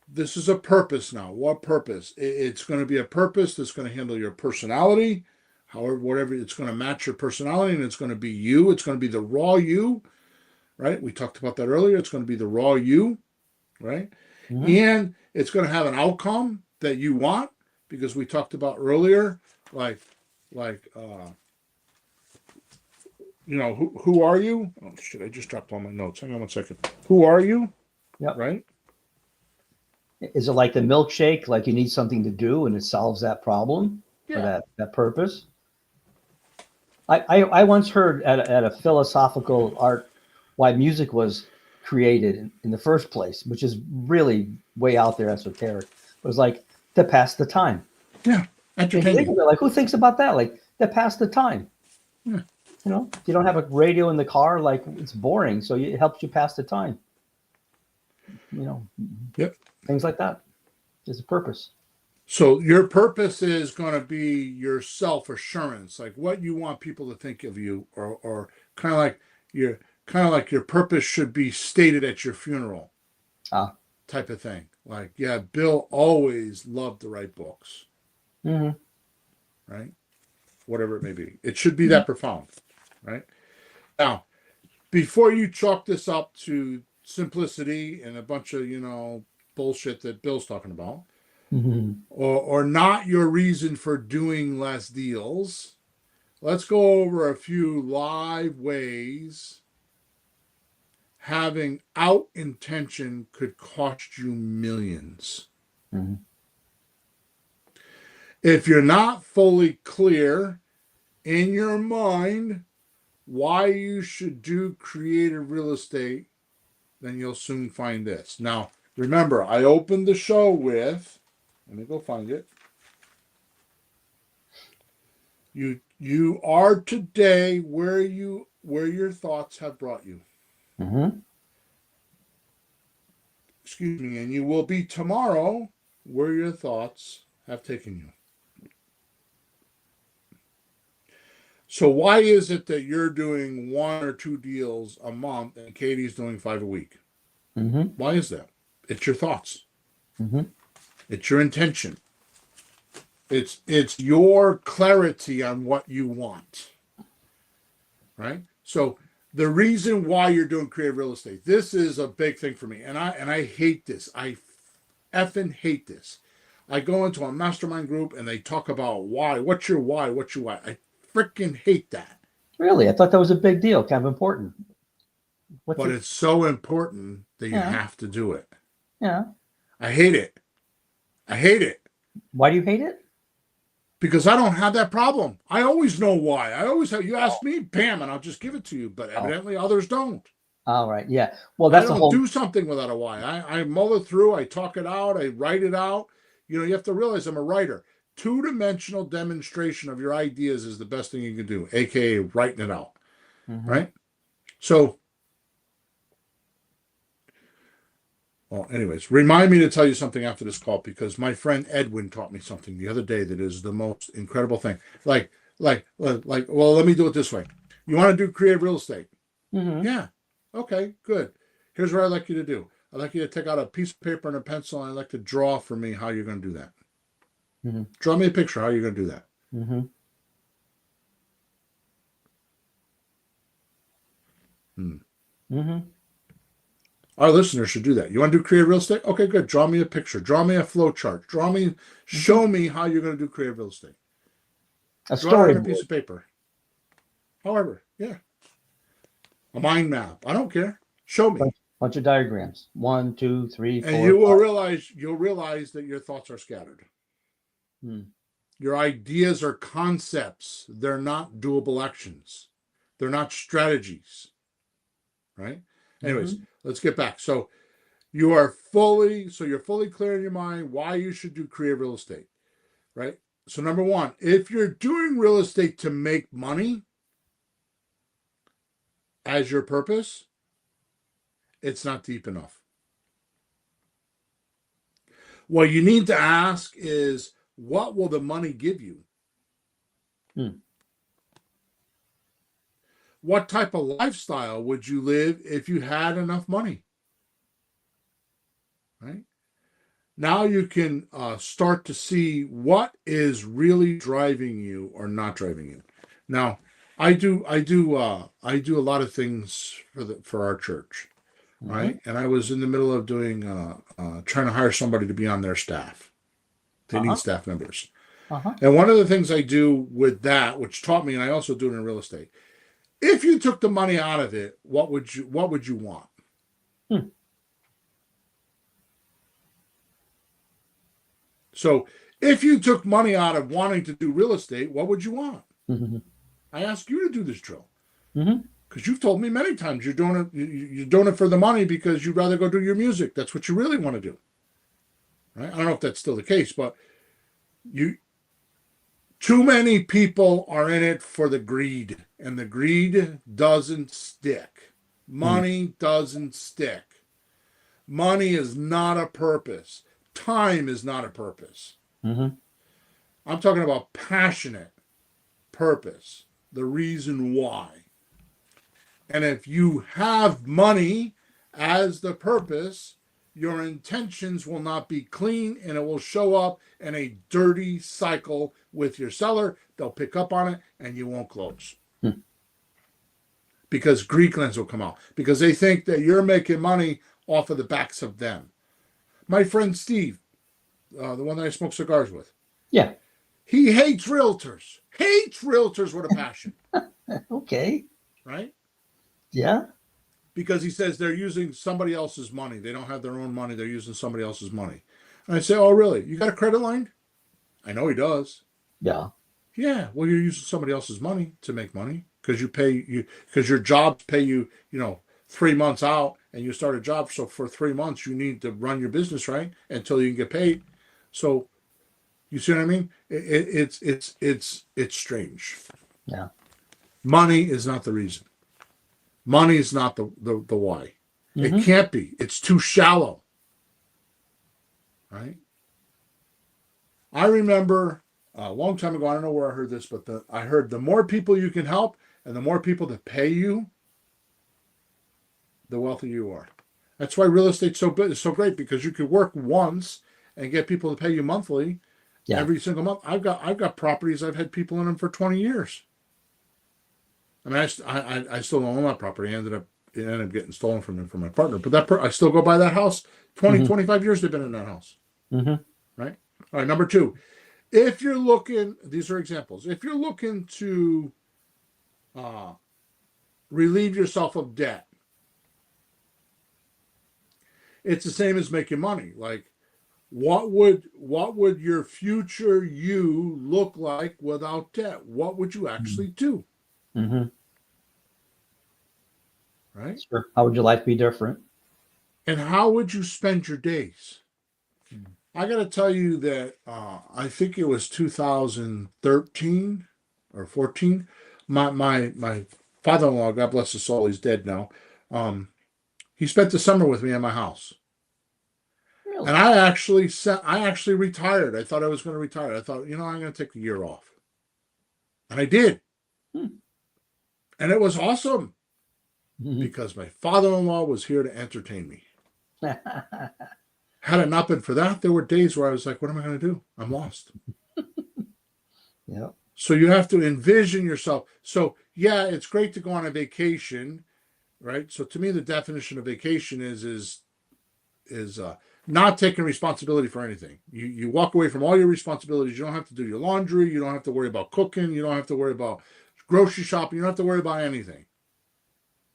this is a purpose now. What purpose? It's going to be a purpose that's going to handle your personality, however, whatever, it's going to match your personality, and it's going to be you. It's going to be the raw you, right? We talked about that earlier. It's going to be the raw you, right? Mhm. And it's going to have an outcome that you want, because we talked about earlier, like, who are you? Oh shit! I just dropped all my notes. Hang on 1 second. Who are you? Yep. Right? Is it like the milkshake? Like you need something to do and it solves that problem or Yeah. that purpose? I once heard at a philosophical art why music was created in the first place, which is really way out there esoteric. It was like to pass the time. Yeah. And you think Entertaining. of it, like who thinks about that? Like to pass the time. Yeah. You know, if you don't have a radio in the car, like it's boring. So it helps you pass the time. You know, Yep. things like that. There's a purpose. So your purpose is going to be your self-assurance, like what you want people to think of you, or kind of like your purpose should be stated at your funeral, Ah. type of thing. Like, yeah, Bill always loved to write books, Mm-hmm. right? Whatever it may be, it should be that profound, right? Now, before you chalk this up to simplicity and a bunch of bullshit that Bill's talking about, Mm-hmm. or not your reason for doing less deals, let's go over a few live ways having out intention could cost you millions. Mm-hmm. If you're not fully clear in your mind why you should do creative real estate, then you'll soon find this. Now, remember, I opened the show with, let me go find it. You are today where your thoughts have brought you. Mm-hmm. Excuse me, and you will be tomorrow where your thoughts have taken you. So why is it that you're doing 1 or 2 deals a month and Katie's doing 5 a week? Mm-hmm. Why is that? It's your thoughts. Mm-hmm. It's your intention. It's your clarity on what you want. Right? So the reason why you're doing creative real estate, this is a big thing for me. And I hate this. I effing hate this. I go into a mastermind group and they talk about why. What's your why? What's your why? I freaking hate that. Really? I thought that was a big deal, kind of important. But it's so important that you Yeah. have to do it. Yeah. I hate it. I hate it. Why do you hate it? Because I don't have that problem. I always know why. I always have. You ask me, bam, and I'll just give it to you. But evidently others don't. All right. Yeah. Well, I that's the don't whole. do something without a why. I mull it through. I talk it out. I write it out. You have to realize I'm a writer. 2-dimensional demonstration of your ideas is the best thing you can do, aka writing it out. Mm-hmm. Right? So, well, anyways, remind me to tell you something after this call, because my friend Edwin taught me something the other day that is the most incredible thing. Well, let me do it this way. You want to do creative real estate? Mm-hmm. Yeah. Okay, good. Here's what I'd like you to do. I'd like you to take out a piece of paper and a pencil, and I'd like to draw for me how you're going to do that. Mm-hmm. Draw me a picture how you're going to do that. Mm-hmm. Mm-hmm. Our listeners should do that. You want to do creative real estate? Okay, good. Draw me a picture. Draw me a flow chart. Show me how you're going to do creative real estate. A Draw it on a storyboard. piece of paper. However, yeah. A mind map. I don't care. Show me. Bunch of diagrams. 1, 2, 3, 4. And you'll realize that your thoughts are scattered. Hmm. Your ideas are concepts. They're not doable actions. They're not strategies. Right? Anyways, let's get back. So you're fully clear in your mind why you should do creative real estate. Right? So number 1, if you're doing real estate to make money as your purpose, it's not deep enough. What you need to ask is, what will the money give you? What type of lifestyle would you live if you had enough money? Right? Now you can start to see what is really driving you or not driving you. Now, I do a lot of things for our church, right? And I was in the middle of doing trying to hire somebody to be on their staff. They need staff members. And one of the things I do with that, which taught me, and I also do it in real estate, if you took the money out of it, what would you want? So if you took money out of wanting to do real estate, what would you want? I ask you to do this drill. Because you've told me many times you're doing it for the money because you'd rather go do your music. That's what you really want to do. Right? I don't know if that's still the case, but too many people are in it for the greed, and the greed doesn't stick. Money doesn't stick. Money is not a purpose. Time is not a purpose. I'm talking about passionate purpose, the reason why. And if you have money as the purpose, your intentions will not be clean, and it will show up in a dirty cycle with your seller. They'll pick up on it and you won't close. Because Greek lens will come out. Because they think that you're making money off of the backs of them. My friend Steve, the one that I smoke cigars with. Yeah. He hates realtors. Hates realtors with a passion. Okay. Right? Yeah. Because he says they're using somebody else's money. They don't have their own money. They're using somebody else's money. And I say, oh, really? You got a credit line? I know he does. Yeah. Yeah. Well, you're using somebody else's money to make money because because your jobs pay you, 3 months out, and you start a job. So for 3 months, you need to run your business, right? Until you can get paid. So you see what I mean? It's strange. Yeah. Money is not the reason. Money is not the why. It can't be. It's too shallow. Right? I remember a long time ago, I don't know where I heard this, but I heard the more people you can help and the more people that pay you, the wealthier you are. That's why real estate's so good. It's so great because you could work once and get people to pay you monthly every single month. I've got properties I've had people in them for 20 years. I mean, I still don't own that property. It ended up getting stolen from my partner. But I still go by that house. 25 years they've been in that house. Right? All right, number 2. If you're looking, these are examples. If you're looking to relieve yourself of debt, it's the same as making money. Like, what would your future you look like without debt? What would you actually do? Right? Sure. How would your life be different? And how would you spend your days? I got to tell you that I think it was 2013 or 14. My father-in-law, God bless his soul, he's dead now. He spent the summer with me at my house. Really? And I actually retired. I thought I was going to retire. I thought, I'm going to take a year off. And I did. And it was awesome because my father-in-law was here to entertain me. Had it not been for that, there were days where I was like, what am I going to do? I'm lost. Yeah. So you have to envision yourself. So, yeah, it's great to go on a vacation, right? So to me, the definition of vacation is not taking responsibility for anything. You walk away from all your responsibilities. You don't have to do your laundry. You don't have to worry about cooking. You don't have to worry about grocery shopping. You don't have to worry about anything.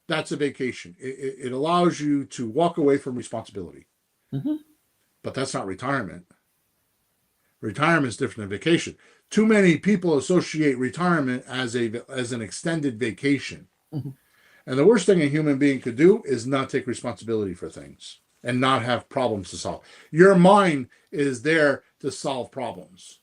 That's a vacation. It allows you to walk away from responsibility. But that's not retirement. Retirement is different than vacation. Too many people associate retirement as an extended vacation. And the worst thing a human being could do is not take responsibility for things and not have problems to solve. Your mind is there to solve problems.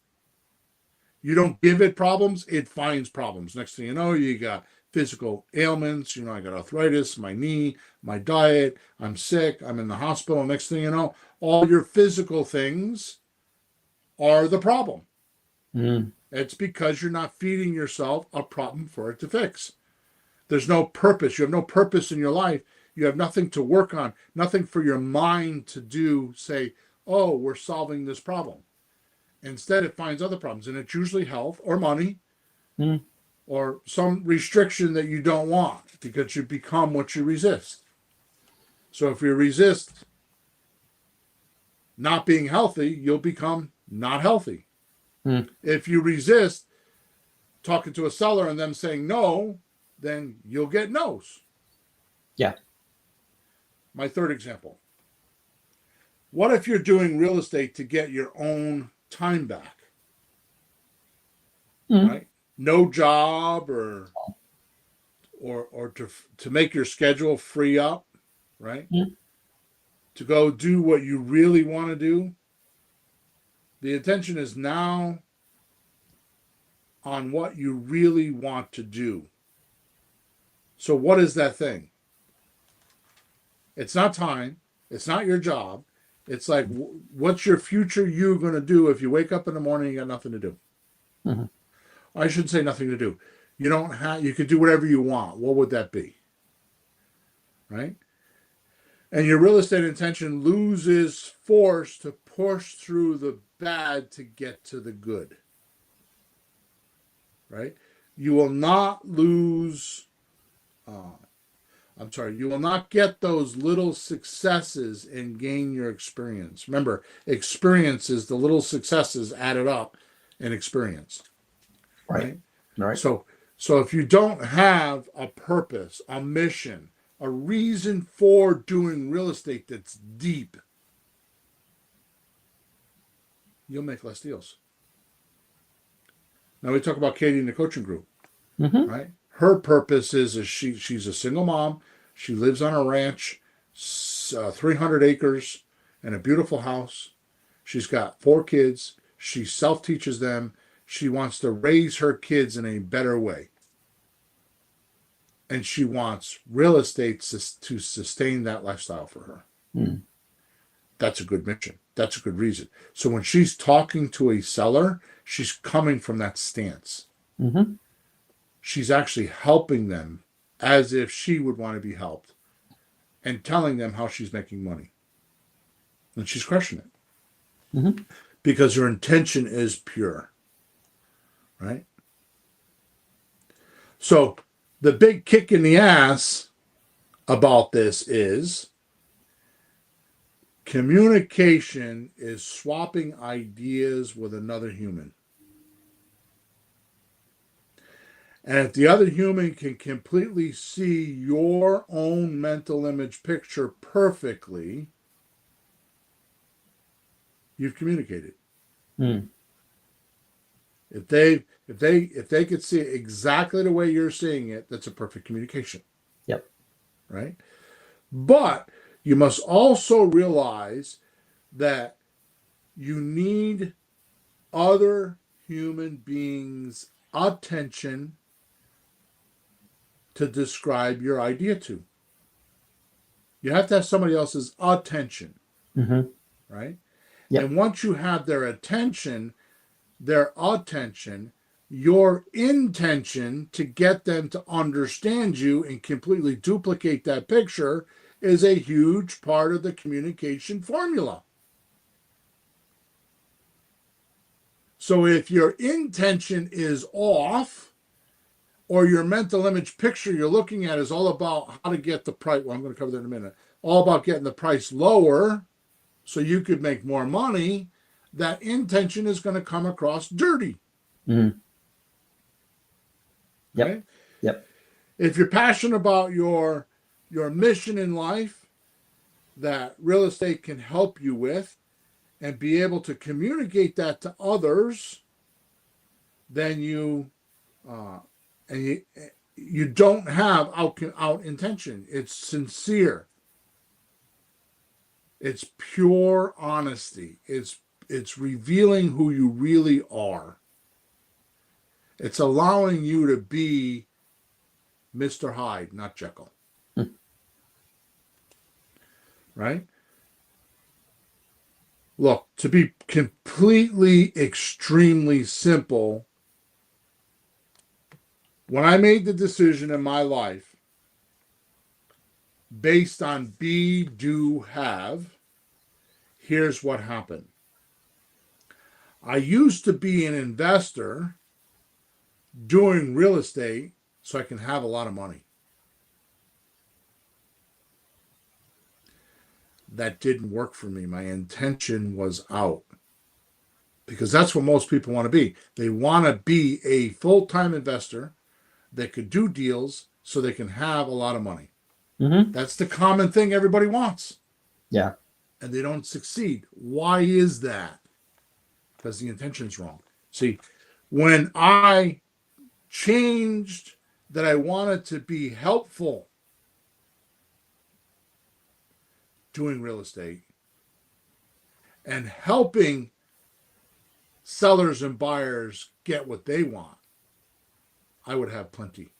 You don't give it problems, it finds problems. Next thing you know, you got physical ailments. I got arthritis, my knee, my diet, I'm sick, I'm in the hospital. Next thing you know, all your physical things are the problem. It's because you're not feeding yourself a problem for it to fix. There's no purpose. You have no purpose in your life. You have nothing to work on, nothing for your mind to do. Say, oh, we're solving this problem. Instead, it finds other problems, and it's usually health or money or some restriction that you don't want, because you become what you resist. So if you resist not being healthy, you'll become not healthy. If you resist talking to a seller and them saying no, then you'll get no's. Yeah. My third example. What if you're doing real estate to get your own time back? Right? No job or to make your schedule free up, right? To go do what you really want to do. The attention is now on what you really want to do. So what is that thing? It's not time. It's not your job. It's like, what's your future you going to do if you wake up in the morning and you got nothing to do? I shouldn't say nothing to do. You don't have. You could do whatever you want. What would that be? Right? And your real estate intention loses force to push through the bad to get to the good. Right? You will not lose. You will not get those little successes and gain your experience. Remember, experience is the little successes added up in experience. Right? So if you don't have a purpose, a mission, a reason for doing real estate that's deep, you'll make less deals. Now we talk about Katie in the coaching group, right? Her purpose is she's a single mom. She lives on a ranch, 300 acres, and a beautiful house. She's got 4 kids. She self-teaches them. She wants to raise her kids in a better way. And she wants real estate to sustain that lifestyle for her. That's a good mission. That's a good reason. So when she's talking to a seller, she's coming from that stance. She's actually helping them as if she would want to be helped and telling them how she's making money. And she's crushing it. Because her intention is pure. Right? So the big kick in the ass about this is communication is swapping ideas with another human. And if the other human can completely see your own mental image picture perfectly, you've communicated. If they could see it exactly the way you're seeing it, that's a perfect communication. Yep. Right? But you must also realize that you need other human beings' attention to describe your idea to. You have to have somebody else's attention. Right? Yep. And once you have their attention, your intention to get them to understand you and completely duplicate that picture is a huge part of the communication formula. So if your intention is off, or your mental image picture you're looking at is all about how to get the price, well, I'm going to cover that in a minute, all about getting the price lower so you could make more money, that intention is going to come across dirty. Yep. Right? Yep. If you're passionate about your mission in life that real estate can help you with and be able to communicate that to others, then you don't have out intention. It's sincere. It's pure honesty. It's revealing who you really are. It's allowing you to be Mr. Hyde, not Jekyll. Right? Look, to be completely, extremely simple, when I made the decision in my life based on be, do, have, here's what happened. I used to be an investor doing real estate so I can have a lot of money. That didn't work for me. My intention was out. Because that's what most people want to be. They want to be a full-time investor that could do deals so they can have a lot of money. Mm-hmm. That's the common thing everybody wants. Yeah. And they don't succeed. Why is that? Because the intention's wrong. See, when I changed that I wanted to be helpful doing real estate and helping sellers and buyers get what they want, I would have plenty.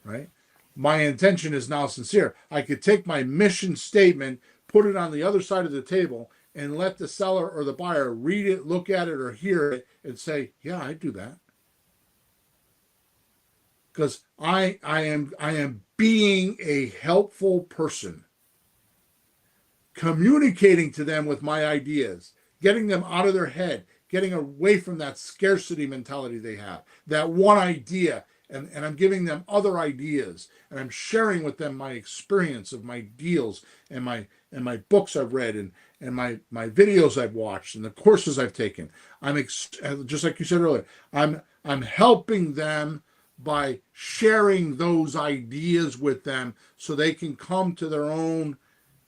Right? My intention is now sincere. I could take my mission statement, put it on the other side of the table, and let the seller or the buyer read it, look at it, or hear it, and say, "Yeah, I do that." Because I am being a helpful person, communicating to them with my ideas, getting them out of their head, getting away from that scarcity mentality they have, that one idea. And I'm giving them other ideas, and I'm sharing with them my experience of my deals and my books I've read and my videos I've watched and the courses I've taken. Just like you said earlier, I'm helping them by sharing those ideas with them so they can come to their own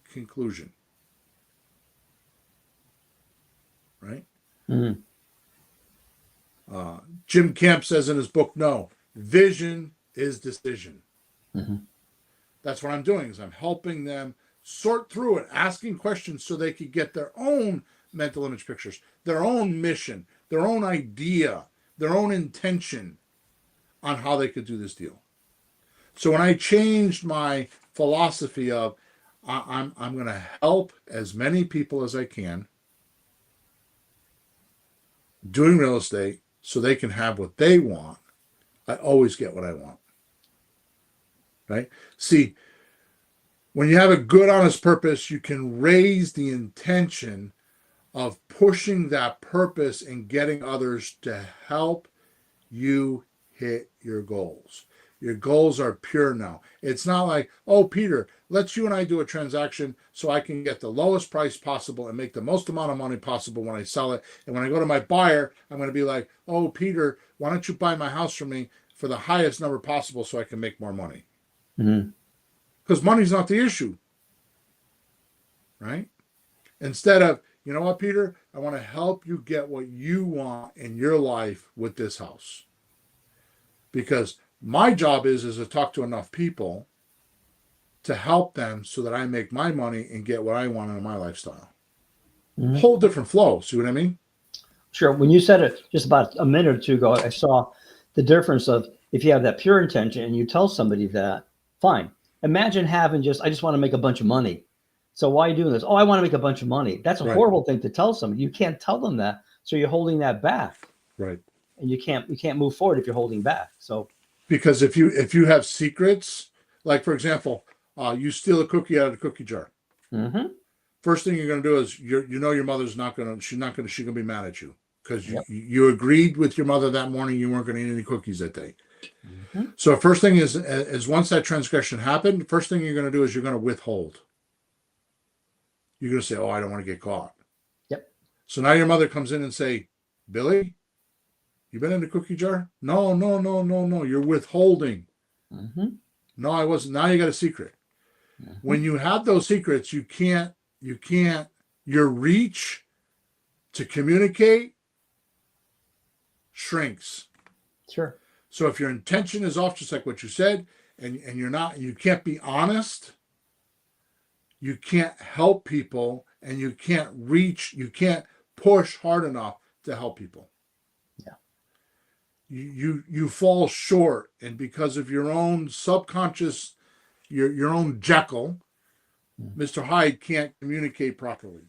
conclusion. Right? Mm-hmm. Jim Camp says in his book, "No, vision is decision." Mm-hmm. That's what I'm doing, is I'm helping them sort through it, asking questions so they could get their own mental image pictures, their own mission, their own idea, their own intention on how they could do this deal. So when I changed my philosophy of I'm going to help as many people as I can doing real estate so they can have what they want, I always get what I want. Right? See, when you have a good, honest purpose, you can raise the intention of pushing that purpose and getting others to help you hit your goals. Your goals are pure now. It's not like, "Oh, Peter, let's you and I do a transaction so I can get the lowest price possible and make the most amount of money possible when I sell it. And when I go to my buyer, I'm going to be like, 'Oh, Peter, why don't you buy my house from me for the highest number possible so I can make more money?'" Mm-hmm. Because money's not the issue. Right? Instead of, "You know what, Peter, I want to help you get what you want in your life with this house. Because my job is to talk to enough people to help them so that I make my money and get what I want in my lifestyle." Mm-hmm. Whole different flow. See what I mean? Sure. When you said it just about a minute or two ago, I saw the difference of if you have that pure intention and you tell somebody that, fine. Imagine having I just want to make a bunch of money. So why are you doing this? "Oh, I want to make a bunch of money." That's a Right. horrible thing to tell somebody. You can't tell them that. So you're holding that back. Right. And you can't move forward if you're holding back. So Because if you have secrets, like for example, you steal a cookie out of the cookie jar. mm-hmm. First thing you're going to do is your mother's not going to she's going to be mad at you because you agreed with your mother that morning you weren't going to eat any cookies that day. Mm-hmm. So first thing is once that transgression happened, first thing you're going to do is you're going to withhold. You're going to say, "Oh, I don't want to get caught." Yep. So now your mother comes in and say, "Billy, you been in the cookie jar?" No. You're withholding. Mm-hmm. No, I wasn't. Now you got a secret. Mm-hmm. When you have those secrets, you can't, your reach to communicate shrinks. Sure. So if your intention is off, just like what you said, and you can't be honest, you can't help people, and you can't push hard enough to help people. Yeah. You fall short, and because of your own subconscious, your own Jekyll, Mr. Hyde can't communicate properly.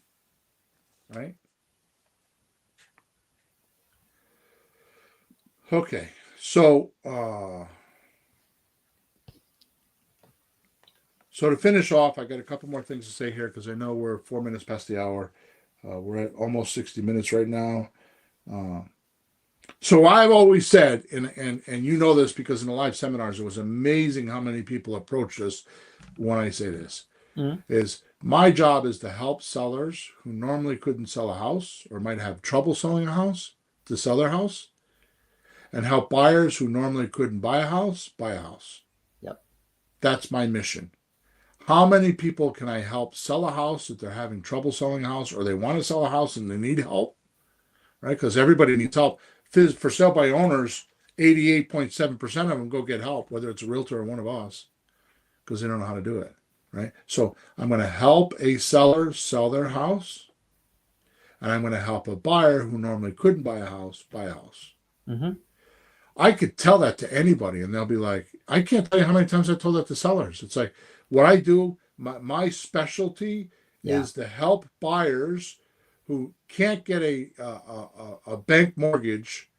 Right? Okay. So So to finish off, I got a couple more things to say here because I know we're 4 minutes past the hour. We're at almost 60 minutes right now. So I've always said, and you know this because in the live seminars, it was amazing how many people approached us when I say this, is my job is to help sellers who normally couldn't sell a house or might have trouble selling a house to sell their house, and help buyers who normally couldn't buy a house, buy a house. Yep. That's my mission. How many people can I help sell a house if they're having trouble selling a house or they want to sell a house and they need help, right? Because everybody needs help. For sale by owners, 88.7% of them go get help, whether it's a realtor or one of us, because they don't know how to do it, right? So I'm going to help a seller sell their house, and I'm going to help a buyer who normally couldn't buy a house, buy a house. Mm-hmm. I could tell that to anybody, and they'll be like, I can't tell you how many times I told that to sellers. It's like, what I do, my specialty is to help buyers who can't get a bank mortgage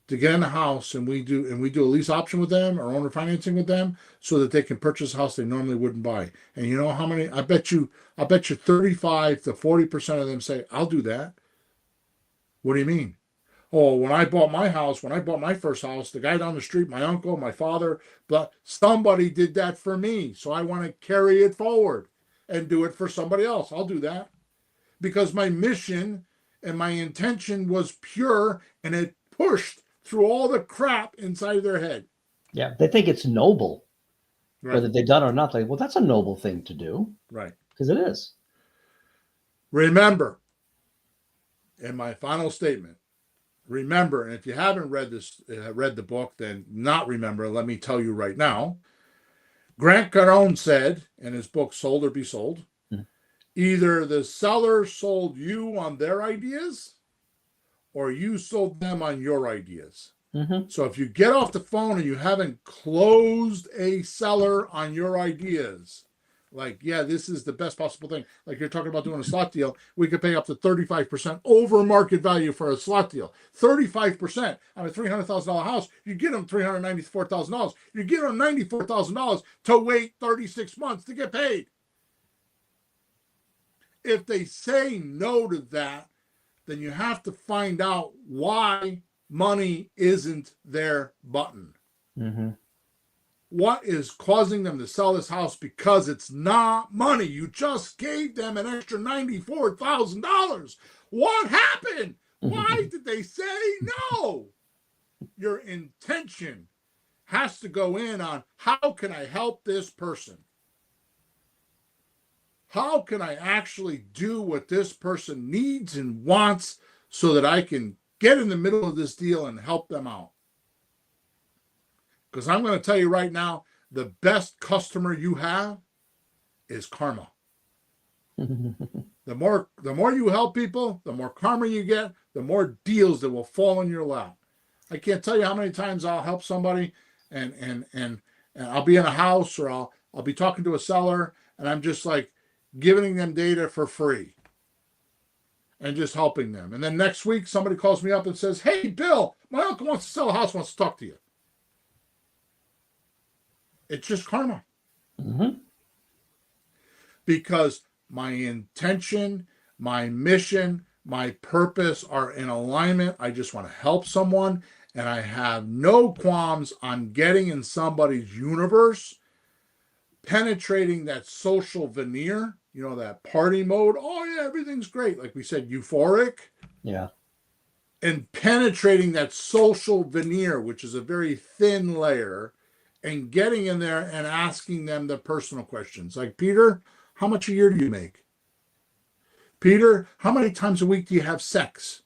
to get in a house, and we do a lease option with them or owner financing with them so that they can purchase a house they normally wouldn't buy. And you know how many? I bet you 35 to 40% of them say, I'll do that. What do you mean? Oh, when I bought my first house, the guy down the street, my uncle, my father, but somebody did that for me. So I want to carry it forward and do it for somebody else. I'll do that because my mission and my intention was pure, and it pushed through all the crap inside of their head. Yeah, they think it's noble, right. Whether they've done it or not. Like, well, that's a noble thing to do, right? Because it is. Remember, in my final statement, remember, and if you haven't read the book, then not remember. Let me tell you right now. Gargantuan said in his book "Sold or Be Sold," either the seller sold you on their ideas, or you sold them on your ideas. Mm-hmm. So if you get off the phone and you haven't closed a seller on your ideas, like, yeah, this is the best possible thing. Like you're talking about doing a slot deal, we could pay up to 35% over market value for a slot deal. 35% on a $300,000 house, you get them $394,000. You give them $94,000 to wait 36 months to get paid. If they say no to that, then you have to find out why money isn't their button. Mm-hmm. What is causing them to sell this house? Because it's not money. You just gave them an extra $94,000. What happened? Why did they say no? Your intention has to go in on, how can I help this person? How can I actually do what this person needs and wants so that I can get in the middle of this deal and help them out? Because I'm going to tell you right now, the best customer you have is karma. The more you help people, the more karma you get, the more deals that will fall in your lap. I can't tell you how many times I'll help somebody and I'll be in a house, or I'll be talking to a seller, and I'm just like giving them data for free and just helping them. And then next week somebody calls me up and says, "Hey, Bill, my uncle wants to sell a house, wants to talk to you." It's just karma. Mm-hmm. Because my intention, my mission, my purpose are in alignment. I just want to help someone, and I have no qualms on getting in somebody's universe, penetrating that social veneer, that party mode. Oh yeah, everything's great. Like we said, euphoric. Yeah. And penetrating that social veneer, which is a very thin layer, and getting in there and asking them the personal questions. Like, Peter, how much a year do you make? Peter, how many times a week do you have sex?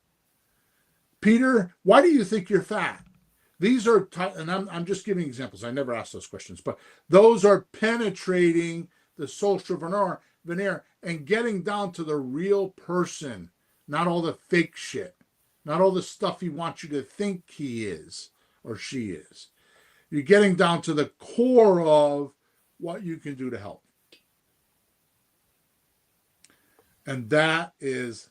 Peter, why do you think you're fat? These are, and I'm just giving examples. I never asked those questions, but those are penetrating the social veneer and getting down to the real person, not all the fake shit, not all the stuff he wants you to think he is or she is. You're getting down to the core of what you can do to help. And that is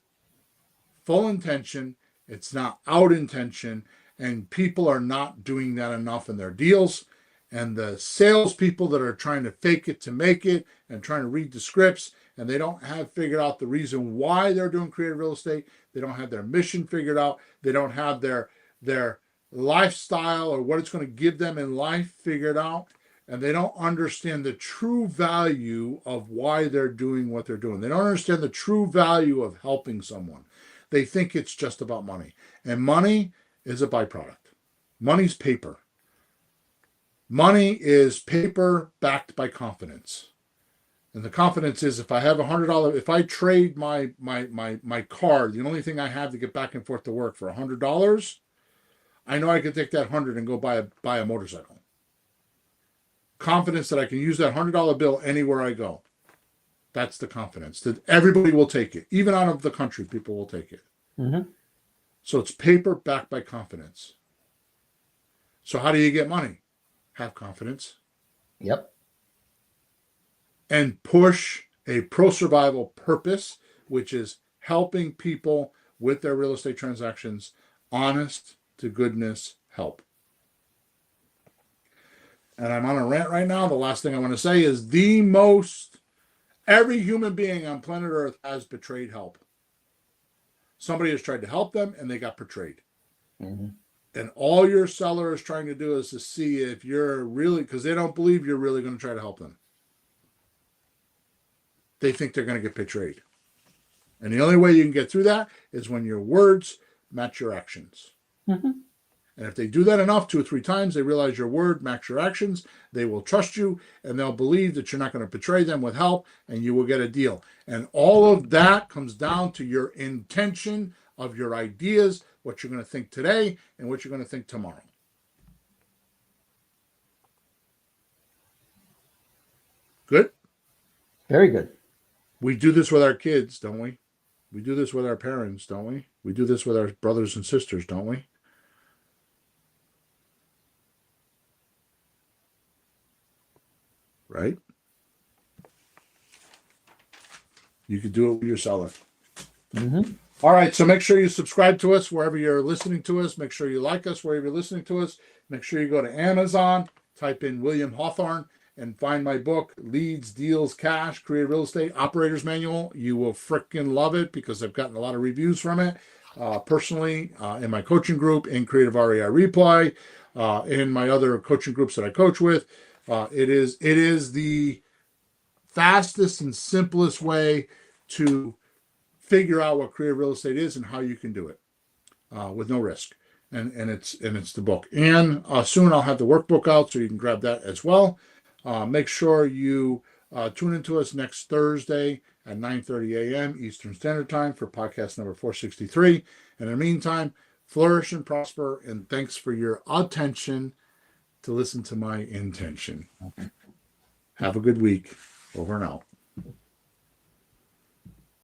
full intention. It's not out intention. And people are not doing that enough in their deals. and the salespeople that are trying to fake it to make it and trying to read the scripts, and they don't have figured out the reason why they're doing creative real estate. They don't have their mission figured out. They don't have their lifestyle or what it's going to give them in life figured out. And they don't understand the true value of why they're doing what they're doing. They don't understand the true value of helping someone. They think it's just about money. And money is a byproduct. Money's paper. Money is paper backed by confidence. And the confidence is if I have $100, if I trade my car, the only thing I have to get back and forth to work for $100, I know I can take that 100 and go buy a motorcycle. Confidence that I can use that $100 bill anywhere I go. That's the confidence that everybody will take it. Even out of the country, people will take it. Mm-hmm. So it's paper backed by confidence. So how do you get money? Have confidence. Yep. And push a pro-survival purpose, which is helping people with their real estate transactions, honest to goodness help. And I'm on a rant right now. The last thing I want to say is every human being on planet Earth has betrayed help. Somebody has tried to help them and they got betrayed. Mm-hmm. And all your seller is trying to do is to see if you're really, because they don't believe you're really going to try to help them. They think they're going to get betrayed. And the only way you can get through that is when your words match your actions. Mm-hmm. And if they do that enough, 2 or 3 times, they realize your word match your actions, they will trust you, and they'll believe that you're not going to betray them with help, and you will get a deal. And all of that comes down to your intention of your ideas, what you're going to think today, and what you're going to think tomorrow. Good? Very good. We do this with our kids, don't we? We do this with our parents, don't we? We do this with our brothers and sisters, don't we? Right? You could do it with your seller. Mm-hmm. All right, so make sure you subscribe to us wherever you're listening to us. Make sure you like us wherever you're listening to us. Make sure you go to Amazon, type in William Hawthorne, and find my book, Leads, Deals, Cash, Creative Real Estate Operator's Manual. You will freaking love it because I've gotten a lot of reviews from it. Personally, in my coaching group, in Creative REI Reply, in my other coaching groups that I coach with. It is the fastest and simplest way to figure out what creative real estate is and how you can do it with no risk. And it's the book. And soon I'll have the workbook out so you can grab that as well. Make sure you tune into us next Thursday at 9:30 a.m. Eastern Standard Time for podcast number 463. In the meantime, flourish and prosper, and thanks for your attention to listen to my intention. Have a good week. Over and out.